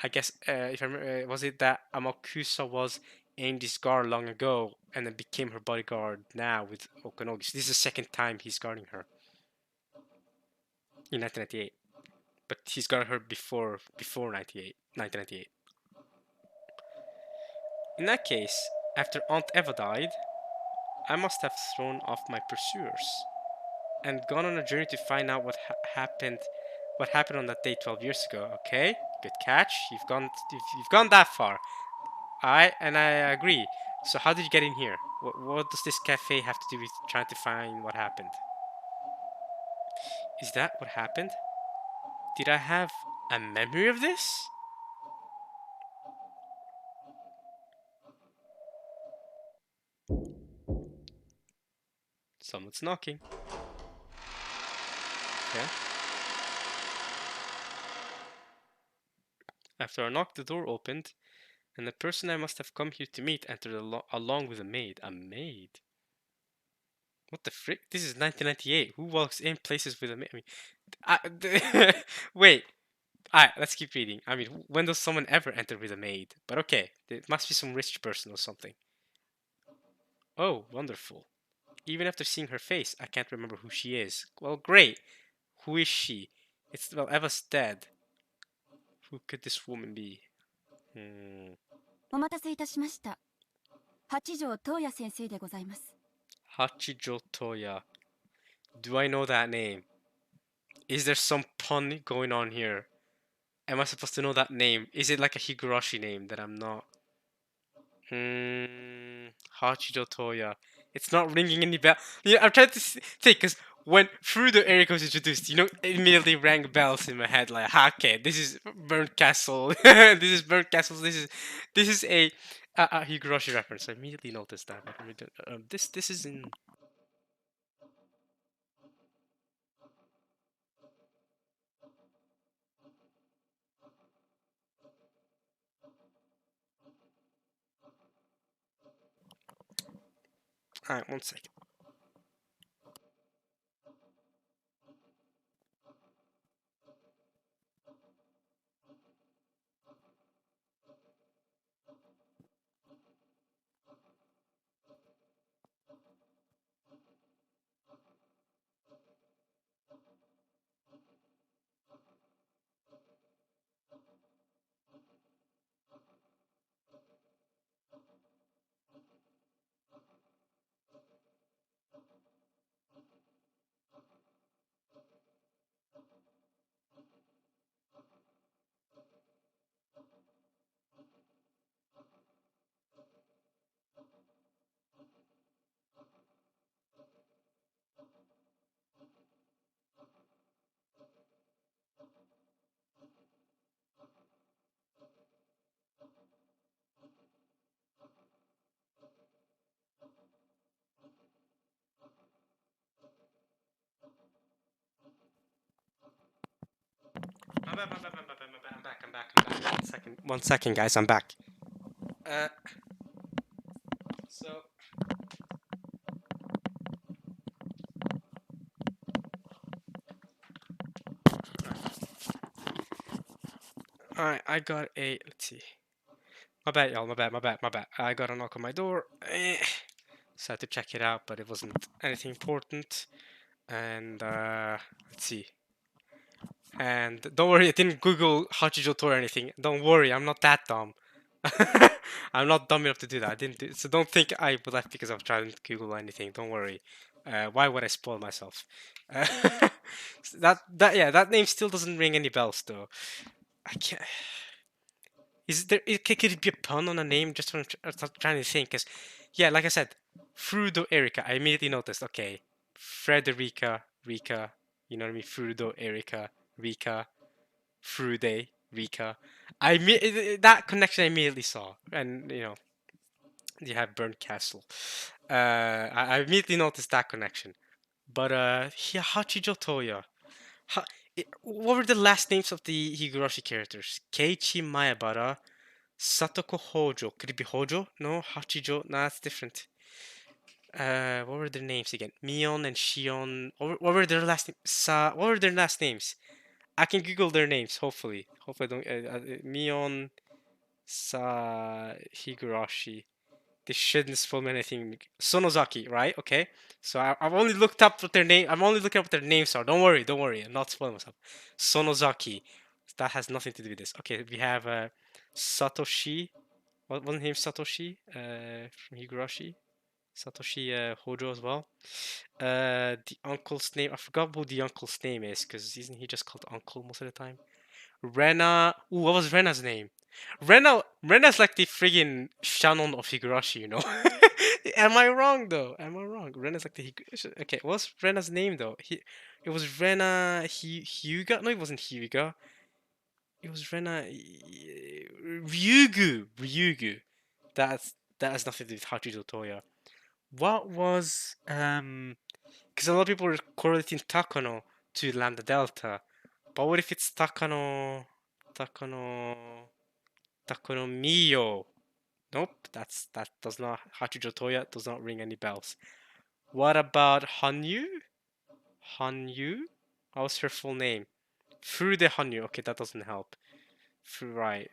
A: I guess, if I remember, was it that Amakusa was Angie's guard long ago, and then became her bodyguard now with Okonogi. So this is the second time he's guarding her. In 1998. But he's guarded her before 1998. In that case, after Aunt Eva died, I must have thrown off my pursuers and gone on a journey to find out what happened on that day 12 years ago. Okay, good catch. You've gone that far. I agree. So how did you get in here? What does this cafe have to do with trying to find what happened? Is that what happened? Did I have a memory of this? Someone's knocking. Okay. After I knocked, the door opened, and the person I must have come here to meet entered along with a maid. A maid? What the frick? This is 1998. Who walks in places with a maid? I mean, wait. Alright, let's keep reading. I mean, when does someone ever enter with a maid? But okay, it must be some rich person or something. Oh, wonderful. Even after seeing her face, I can't remember who she is. Well, great. Who is she? Well, Eva's dead. Who could this woman be?
B: お待たせいたしました。八条東也先生でございます。
A: Hachijo Tohya. Do I know that name? Is there some pun going on here? Am I supposed to know that name? Is it like a Higurashi name that I'm not? Hachijo Tohya. It's not ringing any bell. Yeah, I'm trying to think, because when Furudo Erika was introduced, it immediately rang bells in my head, like, okay, this is Burnt Castle. This is Burnt Castle. This is a Higurashi reference. I immediately noticed that. This is in. Alright, 1 second. My bad. I'm back. 1 second, guys. I'm back. So. Alright, I got a. Let's see. My bad, y'all. My bad. I got a knock on my door. So I had to check it out, but it wasn't anything important. And, let's see. And don't worry, I didn't Google Hachijo Tour or anything. Don't worry, I'm not that dumb. I'm not dumb enough to do that. I didn't do, so don't think I left because I was trying to Google anything. Don't worry. Why would I spoil myself? That name still doesn't ring any bells though. I can't. Is there? Could it be a pun on a name? Just what I'm trying to think. Cause yeah, like I said, Frudo Erika. I immediately noticed. Okay, Frederica, Rika. You know what I mean? Frudo Erika, Rika, Frude, Rika. That connection I immediately saw, and you have Burnt Castle. I immediately noticed that connection. But Hachijo Toya. What were the last names of the Higurashi characters? Keiichi Maebara, Satoko Hojo. Could it be Hojo? No, Hachijo. No, that's different. What were their names again? Mion and Shion. What were their last names? What were their last names? I can Google their names. Hopefully, I don't. Mion, Higurashi. This shouldn't spoil me anything. Sonozaki, right? Okay. So I've only looked up what their name. I'm only looking up what their names are. Don't worry. I'm not spoiling myself. Sonozaki. That has nothing to do with this. Okay, we have Satoshi, Wasn't him Satoshi from Higurashi? Satoshi Hojo as well. The uncle's name, I forgot what the uncle's name is, because isn't he just called uncle most of the time? Rena. Ooh, what was Rena's name? Rena's like the friggin' Shannon of Higurashi, you know? Am I wrong though? Am I wrong? Rena's like the okay, what's Rena's name though? It was Rena Hyuga? No, it wasn't Hyuga. It was Rena Ryugu. Ryugu. That has nothing to do with Hachijo Toya. What was because a lot of people are correlating Takano to Lambda Delta. But what if it's Takano Mio? Nope, that does not Hachijo Toya does not ring any bells. What about Hanyu? Hanyu? What was her full name? Furude Hanyu. Okay, that doesn't help. Right.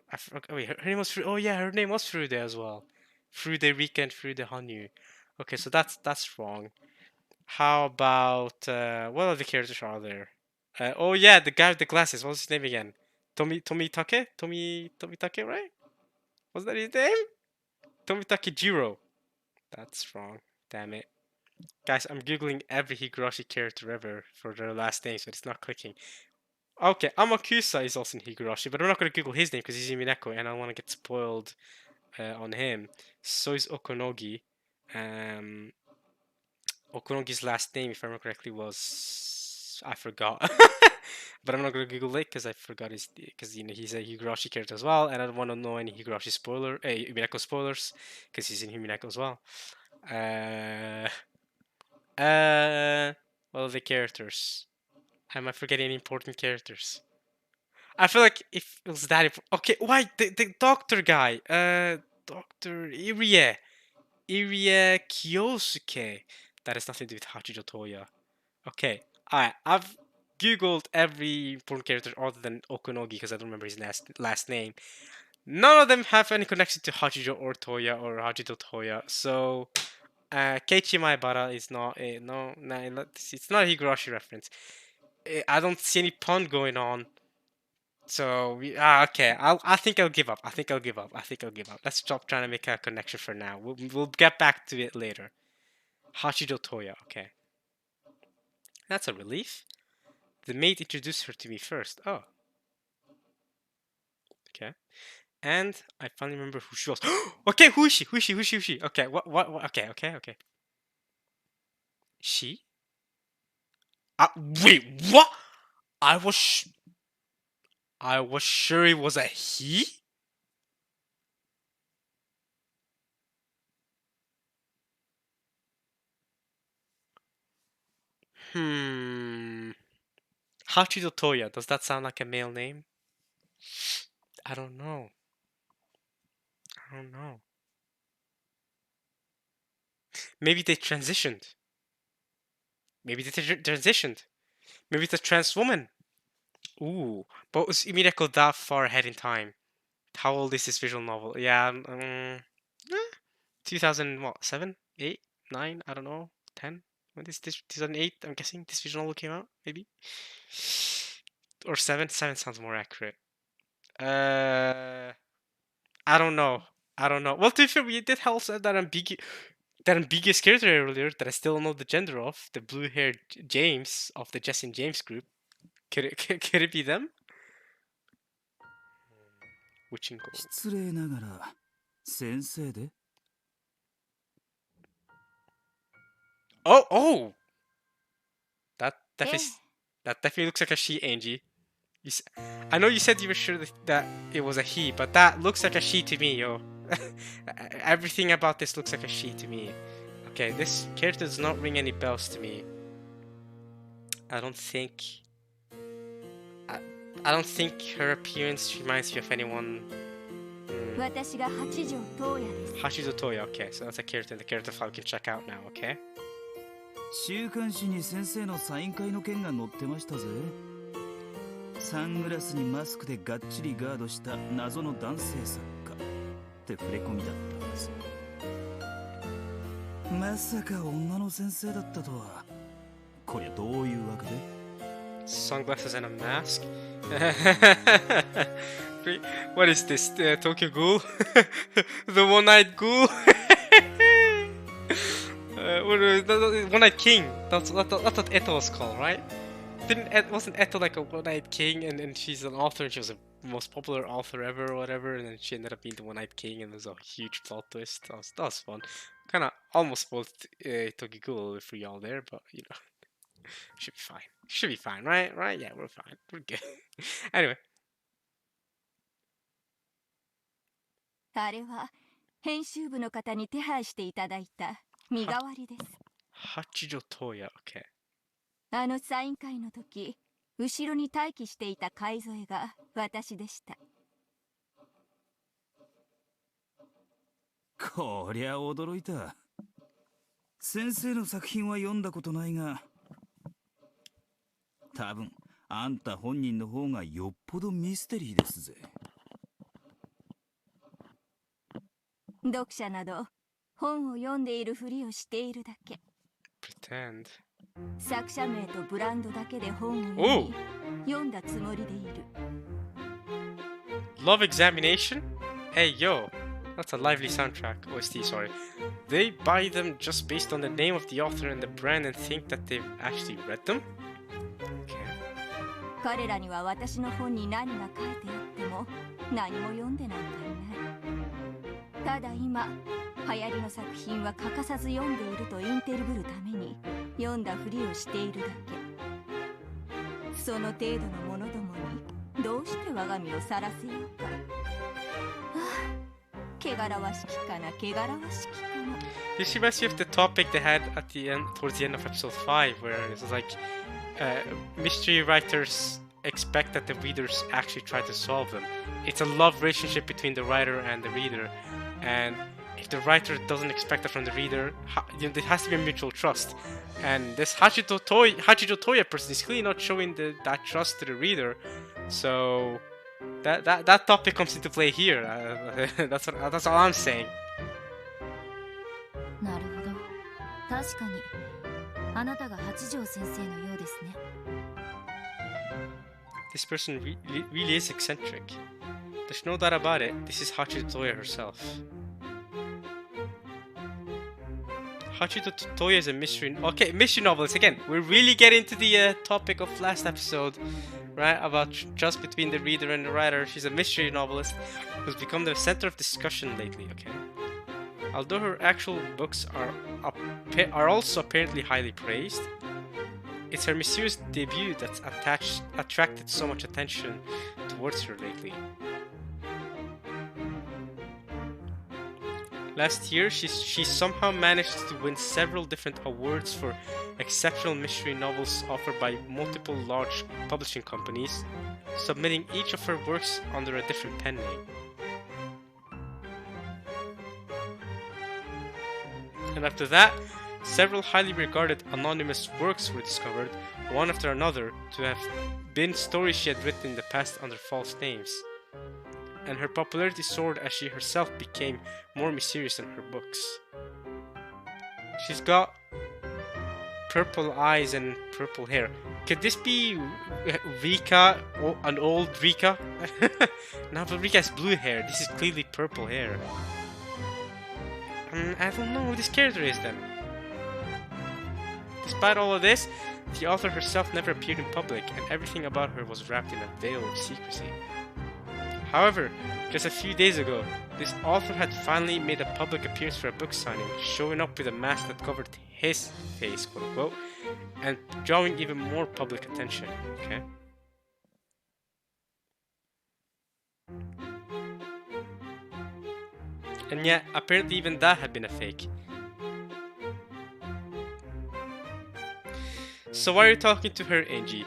A: Wait, her name was Furude. Oh yeah, her name was Furude as well. Furude Rika and Furude Hanyu. Okay, so that's wrong. How about what other characters are there? Oh yeah, the guy with the glasses. What's his name again? Tomitake? Tomitake, right? Was that his name? Tomitake Jiro. That's wrong. Damn it. Guys, I'm googling every Higurashi character ever for their last names, but it's not clicking. Okay, Amakusa is also in Higurashi, but I'm not going to Google his name because he's Umineko and I don't want to get spoiled on him. So is Okonogi. Okonogi's last name, if I remember correctly, was... I forgot. But I'm not going to Google it because I forgot his... Because, you know, he's a Higurashi character as well, and I don't want to know any Higurashi Umineko spoilers, because he's in Umineko as well. What are the characters? Am I forgetting any important characters? I feel like if it was that important... Okay, why? The doctor guy. Dr. Irie Kiyosuke. That has nothing to do with Hachijo Toya. Okay, alright. I've googled every important character other than Okonogi because I don't remember his last name. None of them have any connection to Hachijo or Toya or Hachijo Toya. So, Keiichi Maebara is not a... No, it's not a Higurashi reference. I don't see any pun going on. So, okay. I think I'll give up. I think I'll give up. Let's stop trying to make a connection for now. We'll get back to it later. Hachijo Toya, okay. That's a relief. The maid introduced her to me first. Oh. Okay. And I finally remember who she was. Okay, who is she? Okay, what? Okay. She? Wait, what? I was sure it was a he? Hachijo Toya, does that sound like a male name? I don't know. Maybe they transitioned. Maybe it's a trans woman. Ooh, but was Umineko that far ahead in time? How old is this visual novel? Yeah, 2000 what? 7, 8, 9? I don't know. 10? When this 2008? I'm guessing this visual novel came out. Maybe, or 7. 7 sounds more accurate. I don't know. Well, to be fair, we did have that ambiguous character earlier that I still don't know the gender of. The blue-haired James of the Jess and James group. Could it be them? Wichinko.
E: 失礼ながら先生で
A: Oh! That definitely looks like a she, Angie. I know you said you were sure that it was a he, but that looks like a she to me, yo. Everything about this looks like a she to me. Okay, this character does not ring any bells to me. I don't think her appearance reminds me of anyone. Hachijo Toya, okay, so that's a character in the character file we can check out now, okay?
E: 週刊誌に先生のサイン会の件が載ってましたぜ。サングラスにマスクでがっちりガードした謎の男性作家って触れ込みだったんです。まさか女の先生だったとは。こりゃどういうわけで？
A: Sunglasses and a mask. What is this? The Tokyo Ghoul? The One-Eyed Ghoul? The One-Eyed King. That's what Eto was called, right? Wasn't Eto like a One-Eyed King, and she's an author, and she was the most popular author ever or whatever, and then she ended up being the One-Eyed King, and there's a huge plot twist. That was fun. Kind of almost spoiled Tokyo Ghoul for y'all there, but you know, should be fine. Should be fine, right? Right? Yeah, we're fine. We're good. Anyway.
B: あれは編集部の方に手配していただいた身代わりです。
A: Hachijo Tohya, okay.
B: あのサイン会の時、後ろに待機していた海添が私でした。
E: こりゃ驚いた。先生の作品は読んだことないが、多分あんた本人の方がよっぽどミステリーですぜ。
B: 読者など本を読んでいるふりをしているだけ。
A: Pretend.
B: 作者名とブランドだけで本を読み、読んだつもりでいる。
A: Love Examination? Hey yo, that's a lively soundtrack. OST, sorry. They buy them just based on the name of the author and the brand and think that they've actually read them? Okay.
B: 彼らには私の本に何が書いてあっても何も読んでなんかいない。ただ今流行りの作品は欠かさず読んでいるとインテリブるために読んだふりをしているだけ。その程度の者どもにどうして我が身をさらせようか。汚らわしきかな、汚らわしきかな。
A: This reminds me of the topic they had at the end, towards the end of episode 5, where it was like mystery writers expect that the readers actually try to solve them. It's a love relationship between the writer and the reader, and if the writer doesn't expect that from the reader, there has to be a mutual trust. And this Hachijo Tohya person is clearly not showing that trust to the reader, so that topic comes into play here. That's all I'm saying.
B: なるほど。確かにあなたが八条先生のようですね。
A: This person really is eccentric. There's no doubt about it. This is Hachijo Tohya herself. Hachijo Tohya is a mystery. Okay, mystery novelist again. We're really getting into the topic of last episode, right? About trust between the reader and the writer. She's a mystery novelist who's become the center of discussion lately. Okay. Although her actual books are also apparently highly praised, it's her mysterious debut that's attracted so much attention towards her lately. Last year, she somehow managed to win several different awards for exceptional mystery novels offered by multiple large publishing companies, submitting each of her works under a different pen name. And after that, several highly regarded anonymous works were discovered, one after another, to have been stories she had written in the past under false names. And her popularity soared as she herself became more mysterious in her books. She's got purple eyes and purple hair. Could this be Rika, an old Rika? No, but Rika has blue hair. This is clearly purple hair. I don't know who this character is then. Despite all of this, the author herself never appeared in public, and everything about her was wrapped in a veil of secrecy. However, just a few days ago, this author had finally made a public appearance for a book signing, showing up with a mask that covered his face, quote unquote, and drawing even more public attention, okay? And yet, apparently even that had been a fake. So why are you talking to her, Angie?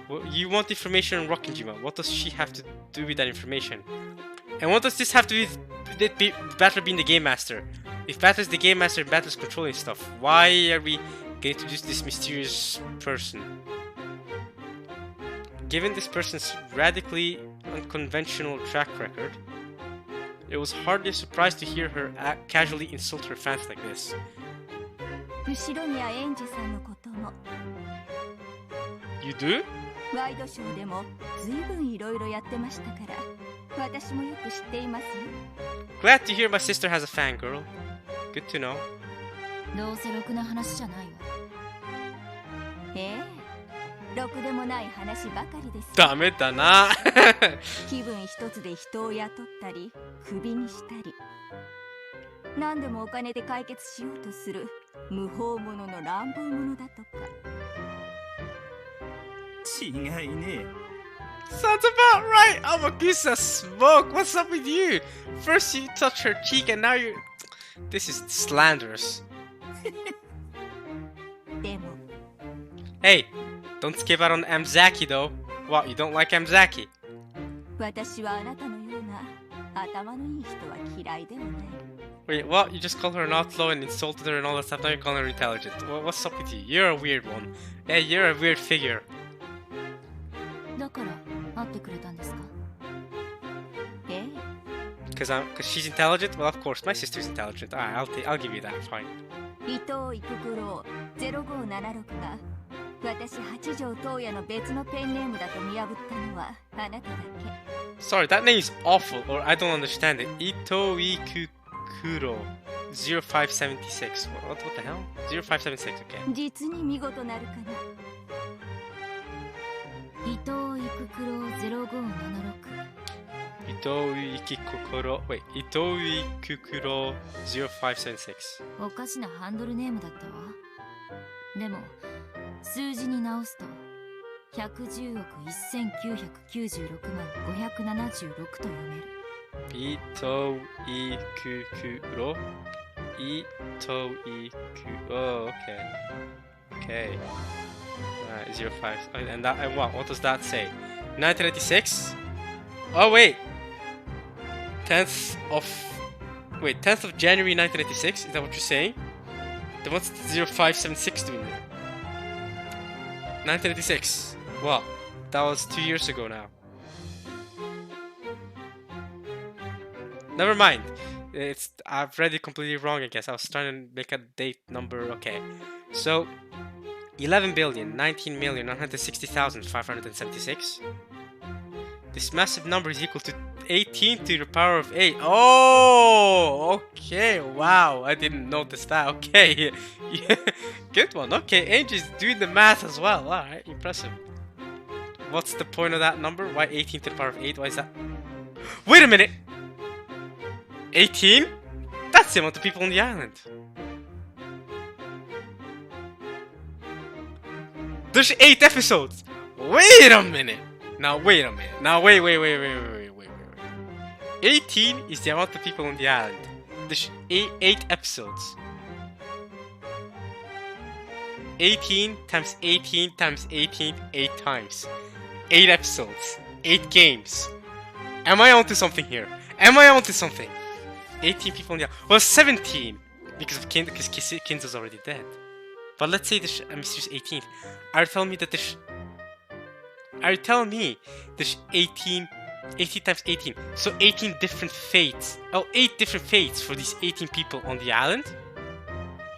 A: Well, you want information on Rockinjima. What does she have to do with that information? And what does this have to do with Battler being the Game Master? If Battler's the Game Master and Battler's controlling stuff, why are we getting to introduce this mysterious person? Given this person's radically unconventional track record, it was hardly a surprise to hear her casually insult her fans like this.
B: 後ろにはエンジさんのことも。
A: You do?
B: ワイドショーでも随分いろいろやってましたから、私もよく知っていますよ。
A: Glad to hear my sister has a fangirl. Good to know.
F: どうせろくな話じゃないわ。
B: ええ、ろくでもない話ばかりです。
A: ダメだな。
B: 気分一つで人を雇ったりクビにしたり、何でもお金で解決しようとする無法者の乱暴者だとか。
E: 違いねえ。
A: Sounds about right. Amakusa smoke. What's up with you? First you touch her cheek and now you. This is slanderous.
B: でも
A: Hey, don't skip out on Amzaki though. What, you don't like Amzaki?
B: 私はあなたのような頭のいい人は嫌いではない。
A: Wait, what? You just called her an outlaw and insulted her and all that stuff. Now you're calling her intelligent. What's up with you? You're a weird one. Hey, you're a weird figure.
F: だから会ってくれたんですか？
B: ええ、
A: Cause she's intelligent? Well, of course, my sister's intelligent. Alright, I'll give you that. Fine.
B: 伊藤育九郎0576が私八条東也の別のペンネームだと見破ったのはあなただけ。
A: Sorry, that name is awful, or I don't understand it. Itoi Kukuro 0576. What the hell? 0576, okay.
B: 実に見事なるかな。
F: 伊藤育九郎0576。
A: Itoi Kukuro. Wait, Itoi Kukuro 0576.
F: おかしなハンドルネームだったわ。でも数字に直すと110億1996万576と読める。
A: Itoi Kukuro. Itoi Kukuro. Oh, okay. Okay. 05. And that, and what does that say? 1996? Oh, wait. 10th of January 1996? Is that what you're saying? Then what's 0576 doing there? 1996. Wow. That was 2 years ago now. Never mind. I've read it completely wrong, I guess. I was trying to make a date number. Okay. So 11,019,960,576. This massive number is equal to 18 to the power of 8. Oh, okay. Wow, I didn't notice that. Okay, yeah. Good one. Okay, Angel's doing the math as well. All right, impressive. What's the point of that number? Why 18 to the power of 8? Why is that? Wait a minute. 18? That's the amount of people on the island. There's 8 episodes. Wait a minute. Now wait a minute. Now wait. 18 is the amount of people on the island. There's 8 episodes. 18 times 18 times 18, 8 times. 8 episodes. 8 games. Am I onto something here? 18 people on the island. Well, 17 because of Kinzo's already dead. But let's say there's a mysterious 18th. Are you telling me there's 18 times 18? So 18 different fates. Oh, 8 different fates for these 18 people on the island?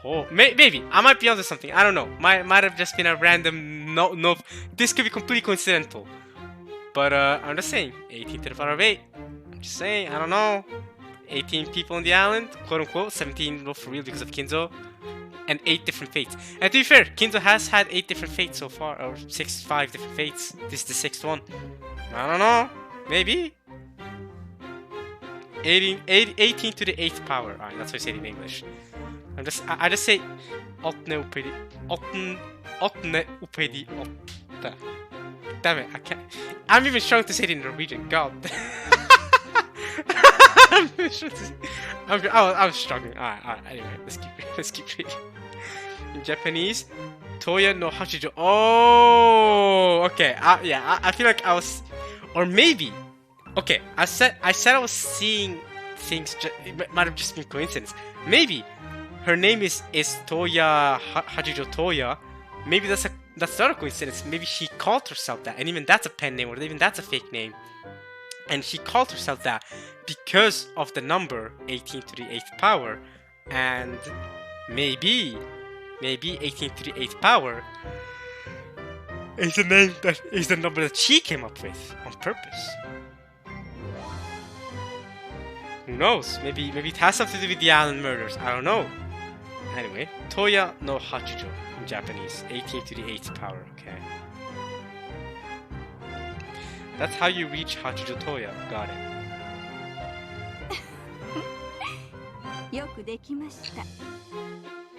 A: Oh, maybe. I might be onto something. I don't know. Might have just been a random no. This could be completely coincidental. But I'm just saying, 18 to the power of 8. I'm just saying, I don't know. 18 people on the island, quote unquote. 17 not for real because of Kinzo. And 8 different fates. And to be fair, Kinzo has had 8 different fates so far, or 5 different fates. This is the 6th one. I don't know. Maybe. 18 to the 8th power. Alright, that's what I say in English. I just say Otne Upedi. Damn it, I can't. I'm even struggling to say it in Norwegian. God. I was struggling. Alright. Anyway, let's keep reading. In Japanese, Tohya no Hachijo. Oh, okay. Yeah, I feel like I was, or maybe. Okay, I said I was seeing things. It might have just been coincidence. Maybe her name is Tohya Hachijo Tohya. Maybe that's not a coincidence. Maybe she called herself that, and even that's a pen name, or even that's a fake name. And she called herself that because of the number 18 to the 8th power. And maybe 18 to the 8th power is the name that is the number that she came up with on purpose. Who knows? Maybe it has something to do with the Allen murders. I don't know. Anyway, Tohya no Hachijo in Japanese, 18 to the 8th power. Okay. That's how you reach Hachijo Tohya. Got it.
B: よくできました。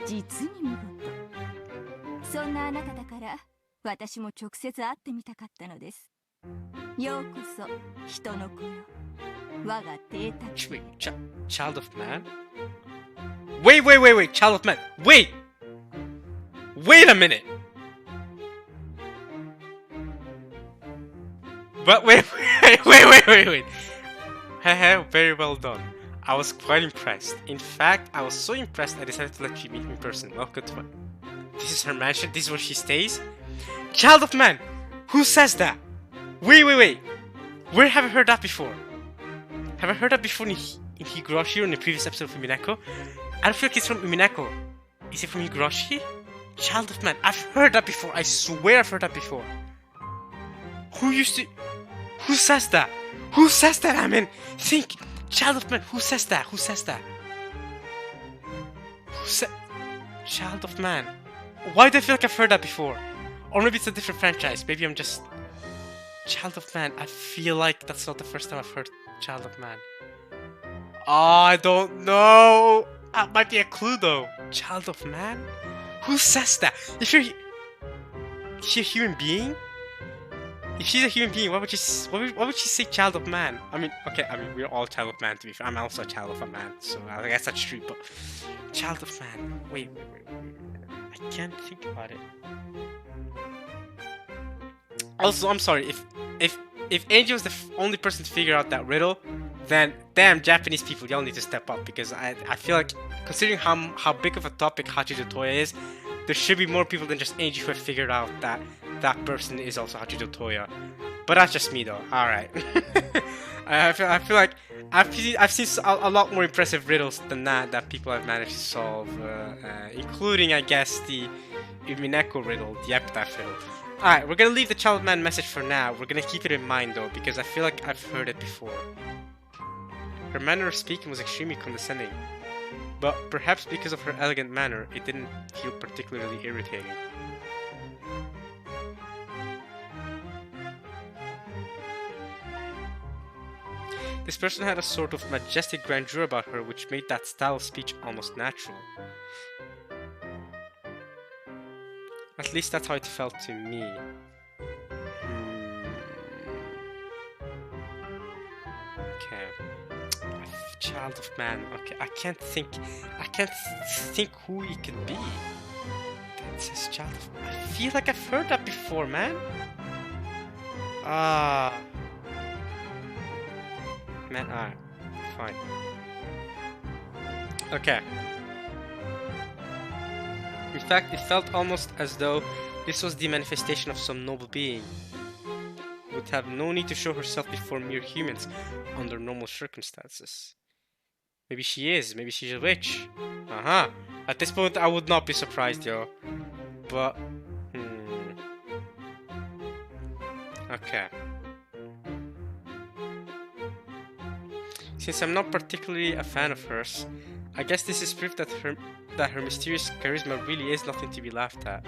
B: 実に見事。そんなあなただから私も直接会ってみたかったのです。ようこそ人の子よ。我が邸宅。
A: Wait, child of man? Wait, child of man. Wait a minute. But wait. Very well done. I was quite impressed. In fact, I was so impressed I decided to let you meet in person. Welcome to my... This is her mansion? This is where she stays? Child of man! Who says that? Wait. Where have I heard that before? Have I heard that before in Higurashi or in the previous episode of Umineko? I don't feel like it's from Umineko. Is it from Higurashi? Child of man. I've heard that before. I swear I've heard that before. Who says that? Who says that? I mean, think. Child of man. Who says that? Child of man. Why do I feel like I've heard that before? Or maybe it's a different franchise. Maybe I'm just... Child of man. I feel like that's not the first time I've heard Child of man. Oh, I don't know. That might be a clue though. Child of man? Who says that? Is she a human being? If she's a human being, why would she say child of man? I mean, we're all child of man to be fair. I'm also a child of a man, so I guess that's true, but... Child of man. Wait. I can't think about it. Also, I'm sorry, if Angel is the only person to figure out that riddle, then damn Japanese people, y'all need to step up, because I feel like, considering how big of a topic Hachijo Tohya is, there should be more people than just Angel who have figured out that that person is also Hachijo Tohya. But that's just me though. Alright. I feel like I've seen a lot more impressive riddles than that people have managed to solve, including, I guess, the Umineko riddle, the epitaph riddle. Alright, we're gonna leave the child man message for now. We're gonna keep it in mind though, because I feel like I've heard it before. Her manner of speaking was extremely condescending, but perhaps because of her elegant manner, it didn't feel particularly irritating. This person had a sort of majestic grandeur about her, which made that style of speech almost natural. At least that's how it felt to me. Okay. Child of man. Okay, I can't think who it could be. It says child of... I feel like I've heard that before, man. Man, alright. Fine. Okay. In fact, it felt almost as though this was the manifestation of some noble being who would have no need to show herself before mere humans under normal circumstances. Maybe she is. Maybe she's a witch. At this point, I would not be surprised, yo. But... Okay. Since I'm not particularly a fan of hers, I guess this is proof that her mysterious charisma really is nothing to be laughed at.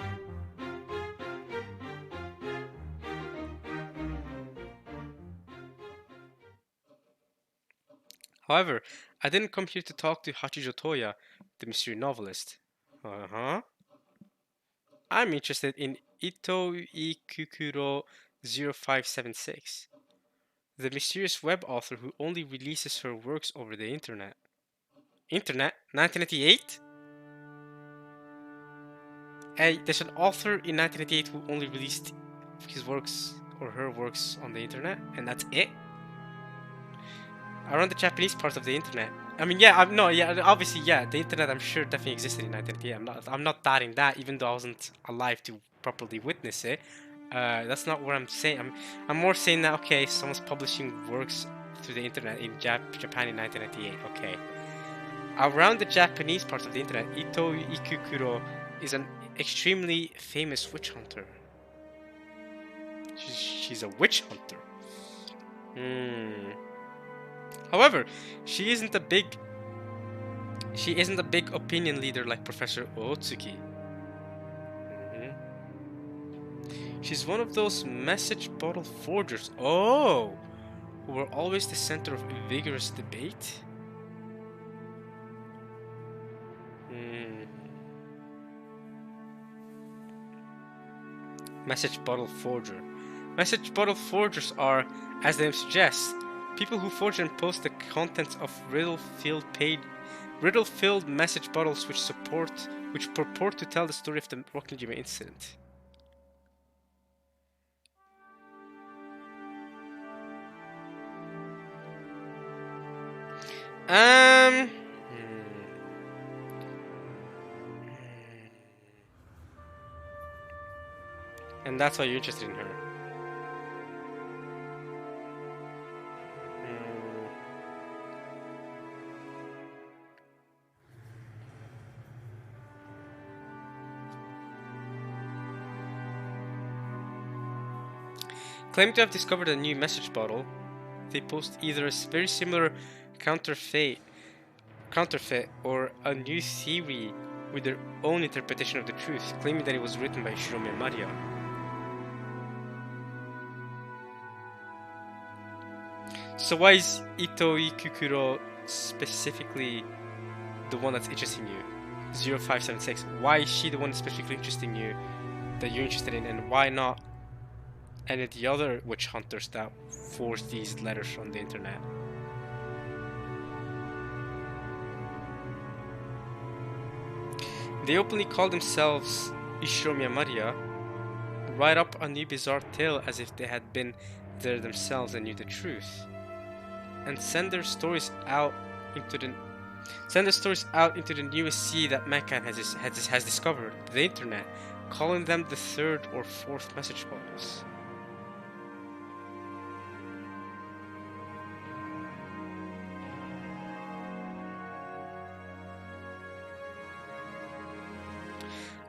A: However, I didn't come here to talk to Hachijo Tohya, the mystery novelist. I'm interested in Ito Ikukuro 0576. The mysterious web author who only releases her works over the internet. Internet? 1998? Hey, there's an author in 1998 who only released his works or her works on the internet, and that's it? Around the Japanese part of the internet. I mean, yeah, obviously, yeah, the internet I'm sure definitely existed in 1998. I'm not doubting that, even though I wasn't alive to properly witness it. That's not what I'm saying. I'm more saying that, okay, someone's publishing works through the internet in Japan in 1998. Okay. Around the Japanese part of the internet, Ito Ikukuro is an extremely famous witch hunter. She's a witch hunter. However, she isn't a big opinion leader like Professor Otsuki. She's one of those message bottle forgers. Oh, who were always the center of vigorous debate. Message bottle forger. Message bottle forgers are, as the name suggests, people who forge and post the contents of riddle-filled message bottles which purport to tell the story of the Rokkenjima incident. And that's why you're interested in her. Claim to have discovered a new message bottle. They post either a very similar counterfeit or a new theory with their own interpretation of the truth, claiming that it was written by Shirome Maria. So why is Itoi Kukuro specifically the one that's interesting you? 0576. Why is she the one that's specifically interesting you, that you're interested in, and why not any of the other witch hunters that force these letters on the internet? They openly call themselves Ishiromiya Maria, write up a new bizarre tale as if they had been there themselves and knew the truth, and send their stories out into the newest sea that mankind has discovered, the internet, calling them the third or fourth message bottles.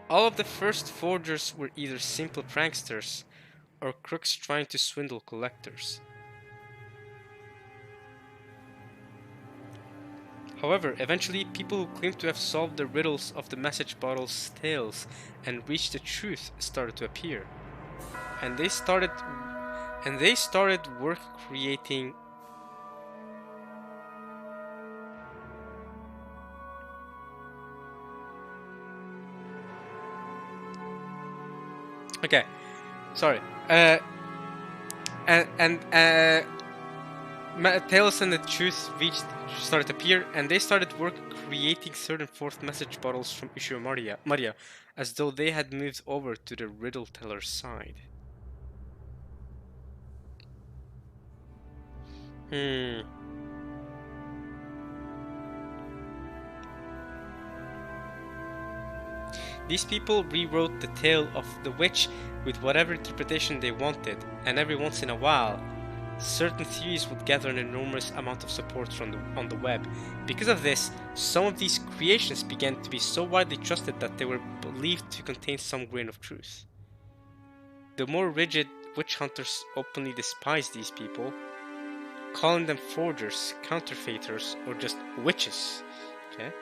A: All of the first forgers were either simple pranksters or crooks trying to swindle collectors. However, eventually people who claimed to have solved the riddles of the message bottle's tales and reached the truth started to appear. And they started work creating Okay, sorry. Tales and the truth started to appear, and they started work creating third and fourth message bottles from Ishiro Maria, as though they had moved over to the riddle teller's side. These people rewrote the tale of the witch with whatever interpretation they wanted, and every once in a while, certain theories would gather an enormous amount of support on the web. Because of this, some of these creations began to be so widely trusted that they were believed to contain some grain of truth. The more rigid witch hunters openly despised these people, calling them forgers, counterfeiters, or just witches. Okay?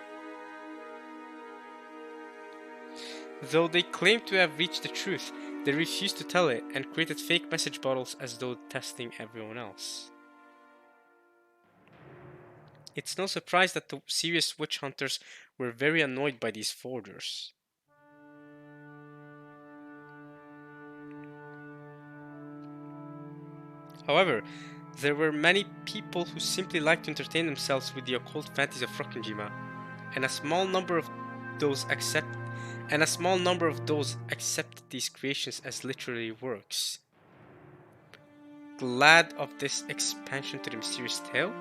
A: Though they claimed to have reached the truth, they refused to tell it and created fake message bottles as though testing everyone else. It's no surprise that the serious witch hunters were very annoyed by these forgers. However, there were many people who simply liked to entertain themselves with the occult fantasies of Rokkenjima, and a small number of those accepted these creations as literary works. Glad of this expansion to the mysterious tale?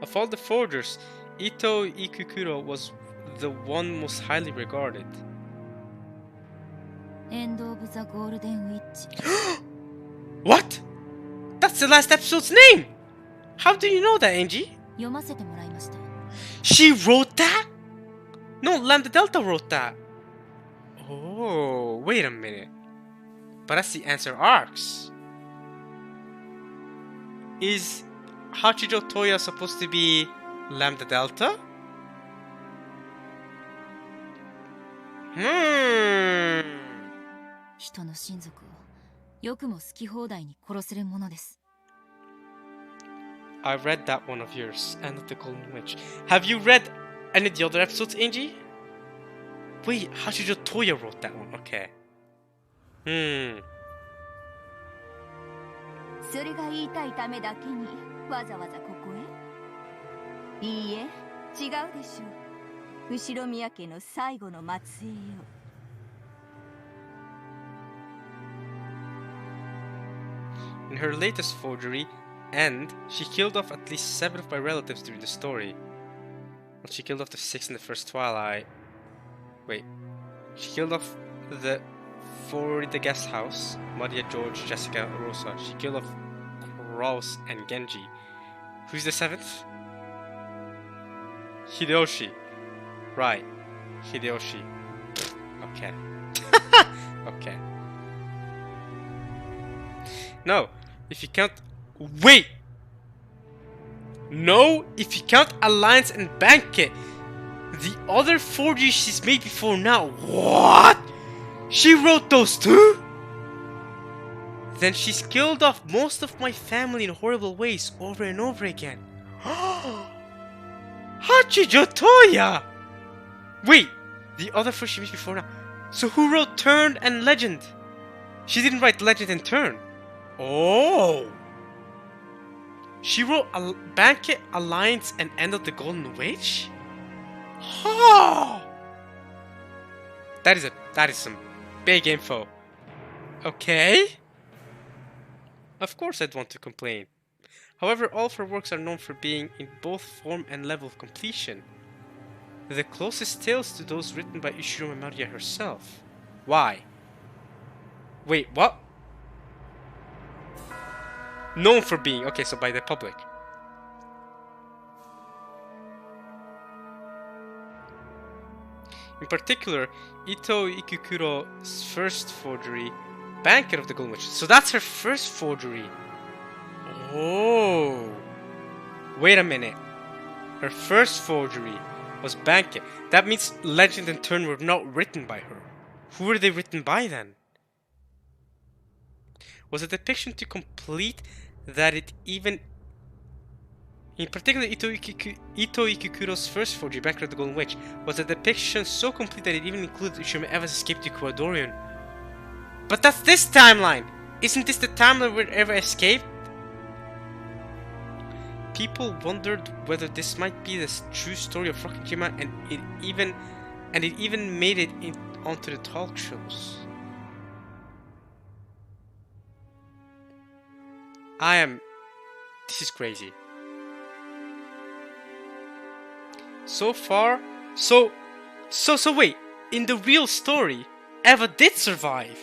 A: Of all the forgers, Ito Ikukuro was the one most highly regarded.
F: End of the Golden Witch.
A: What? That's the last episode's name! How do you know that, Angie?
F: 読ませてもらいました。
A: She wrote that? No, Lambda Delta wrote that. Oh, wait a minute. But that's the answer arcs. Is Hachijo Tohya supposed to be Lambda Delta? Hmm.
F: 人の親族をよくも好き放題に殺せるものです。
A: I read that one of yours, End of the Golden Witch. Have you read any of the other episodes, Angie? Wait, Hachijo Tohya wrote that one. Okay.
B: それが言いたいためだけにわざわざここへ？いいえ、違うでしょう。後宮家の最後の末裔よ。
A: In her latest forgery, End, she killed off at least 7 of my relatives during the story. Well, she killed off the 6 in the first Twilight. Wait. She killed off the 4 in the guest house. Maria, George, Jessica, Rosa. She killed off Kraus and Genji. Who's the 7th? Hideyoshi. Right. Hideyoshi. Okay. Okay. No, if you count... Wait! No, if you count Alliance and Banquet. The other forgeries she's made before now. What? She wrote those too? Then she's killed off most of my family in horrible ways over and over again. Hachijo Tohya! Wait, the other forgeries she made before now. So who wrote Turn and Legend? She didn't write Legend and Turn. Oh! She wrote Banquet, Alliance, and End of the Golden Witch? Oh! That is some big info. Okay. Of course I'd want to complain. However, all of her works are known for being in both form and level of completion. The closest tales to those written by Ishiro Maria herself. Why? Wait, what? Known for being, okay, so by the public. In particular, Ito Ikikuro's first forgery, Banquet of the Golden Witch. So that's her first forgery. Oh. Wait a minute. Her first forgery was Banquet. That means Legend and Turn were not written by her. Who were they written by then? Was the depiction too complete that it even... In particular, Ito Ikikuro's first forgery, Banquet of the Golden Witch, was the depiction so complete that it even included Ishima Eva's escape to Kuadorian. But that's this timeline! Isn't this the timeline where Eva escaped? People wondered whether this might be the true story of Rokijima, and it even made it onto the talk shows. This is crazy. So far, so wait, in the real story, Eva did survive.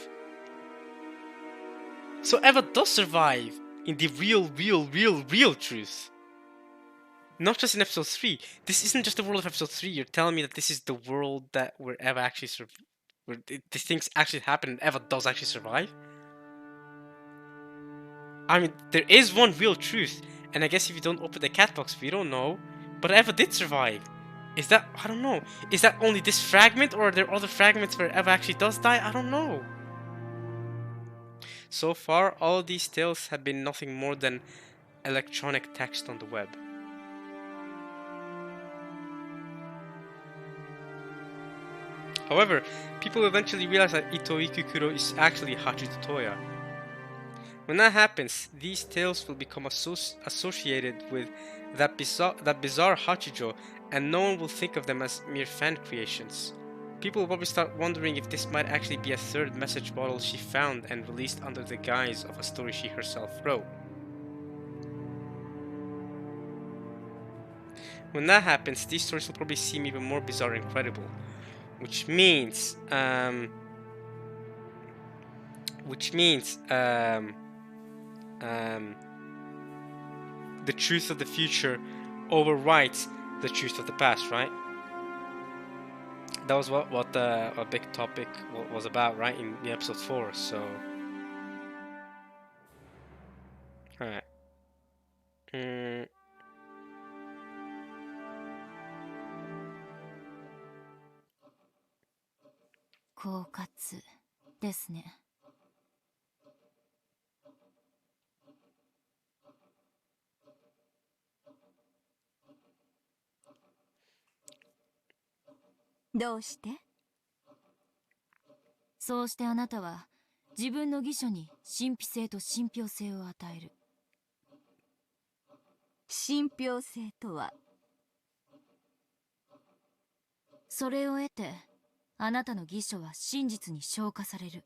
A: So Eva does survive in the real truth. Not just in episode 3. This isn't just the world of episode 3. You're telling me that this is the world where Eva actually where these things actually happen and Eva does actually survive? I mean, there is one real truth, and I guess if you don't open the cat box, we don't know. But Eva did survive. Is that, I don't know. Is that only this fragment, or are there other fragments where Eva actually does die? I don't know. So far, all these tales have been nothing more than electronic text on the web. However, people eventually realize that Ito Ikikuro is actually Hachijo Tohya. When that happens, these tales will become associated with that bizarre Hachijo, and no one will think of them as mere fan creations. People will probably start wondering if this might actually be a third message bottle she found and released under the guise of a story she herself wrote. When that happens, these stories will probably seem even more bizarre and credible. Which means the truth of the future overrides the truth of the past, right? That was what a big topic was about, right, in the episode 4. So, all right.
F: 狡猾ですね。
B: どうして？
F: そうしてあなたは自分の義書に神秘性と信憑性を与える。
B: 信憑性とは？
F: それを得てあなたの義書は真実に昇華される。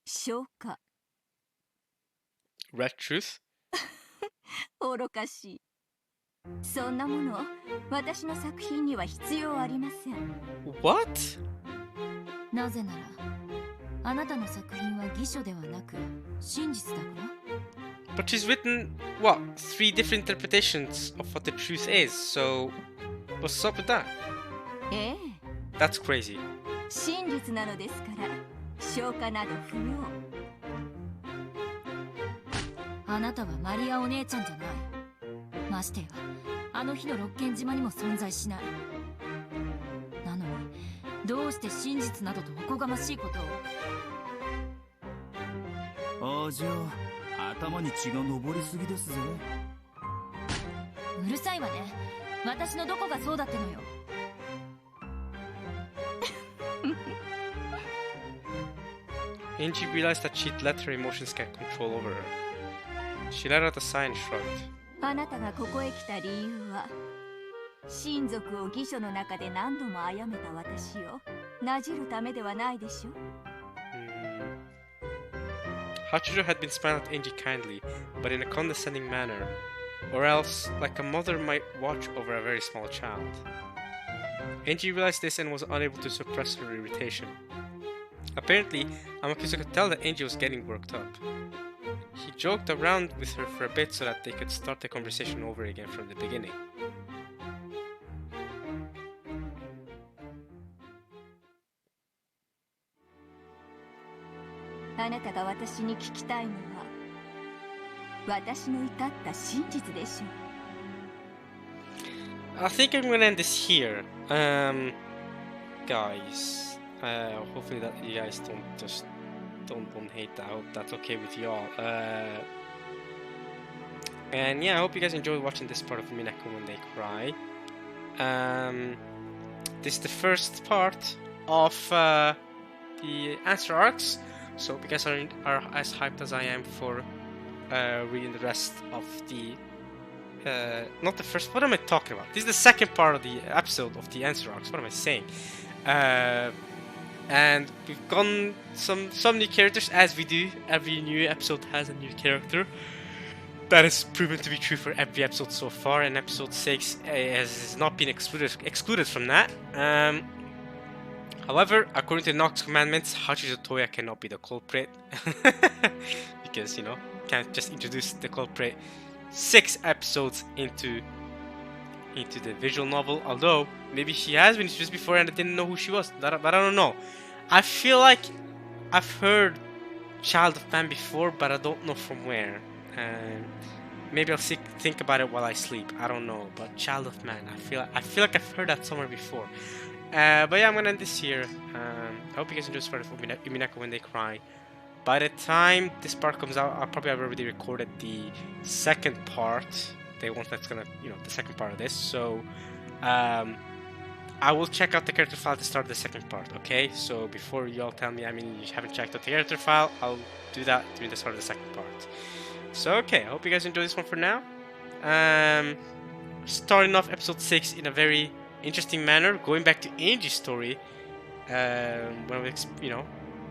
B: 昇華。
A: Red truth?
B: 愚かしい。そんなもの私の作品には必要ありません。
A: What?
F: なぜならあなたの作品は義書ではなく真実だから。
A: But she's written, what, 3 different interpretations of what the truth is, so what's up with that?
B: ええ、
A: That's crazy.
B: 真実なのですから昇華など不要。
F: あなたはマリアお姉ちゃんじゃない。ましてやあの日の六軒島にも存在しない。なのにどうして真実などとおこがましいことを。
E: あじゃあ頭に血が上りすぎですぜ。
F: うるさいわね。私のどこがそうだってのよ。
A: Angie realized that she'd let her emotions get control over her. She let out a sigh and shrugged.
B: あなたがここへ来た理由は親族を義書の中で何度も殺めた私をなじるためではないでしょ。
A: Hachijo had been smiling at Angie kindly, but in a condescending manner, or else like a mother might watch over a very small child. Angie realized this and was unable to suppress her irritation. Apparently, Amakusa could tell that Angie was getting worked up. He joked around with her for a bit so that they could start the conversation over again from the beginning.
B: あなたが私に聞きたいのは私の至った真実でしょう。
A: I think I'm gonna end this here. Guys, hopefully that you guys don't hate that. I hope that's okay with you all. And yeah, I hope you guys enjoyed watching this part of Umineko when they cry. This is the first part of the answer arcs. So hope you guys are as hyped as I am for reading the rest of the not the first. What am I talking about? This is the second part of the episode of the answer arcs. What am I saying? And we've gotten some new characters, as we do. Every new episode has a new character. That has proven to be true for every episode so far, and episode 6 has not been excluded from that. However, according to the Nox commandments, Hachijo Tohya cannot be the culprit. Because, you know, can't just introduce the culprit 6 episodes into the visual novel. Although, maybe she has been introduced before and I didn't know who she was. But I don't know. I feel like I've heard Child of Man before, but I don't know from where. Maybe I'll think about it while I sleep. I don't know. But Child of Man, I feel like I've heard that somewhere before. But yeah, I'm gonna end this here. I hope you guys enjoyed this part of Umineko when they cry. By the time this part comes out, I'll probably have already recorded the second part. The one that's gonna, you know, the second part of this. So, I will check out the character file to start the second part. Okay. So before you all tell me, I mean, you haven't checked out the character file, I'll do that during the start of the second part. So okay, I hope you guys enjoy this one for now. Starting off episode 6 in a very interesting manner, going back to Angie's story, when we, you know,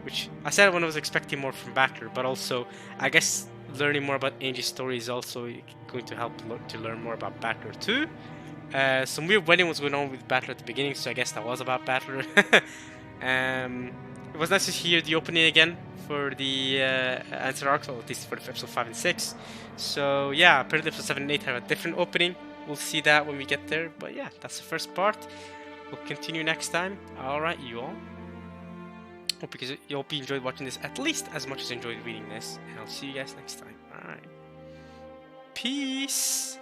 A: which I said when I was expecting more from Battler, but also I guess learning more about Angie's story is also going to help to learn more about Battler too. Some weird wedding was going on with Battler at the beginning, so I guess that was about Battler. It was nice to hear the opening again for the answer arc, or at least for the episode 5 and 6. So yeah, apparently episode 7 and 8 have a different opening. We'll see that when we get there. But yeah, that's the first part. We'll continue next time. Alright, you all. Hope you enjoyed watching this at least as much as I enjoyed reading this. And I'll see you guys next time. Alright. Peace!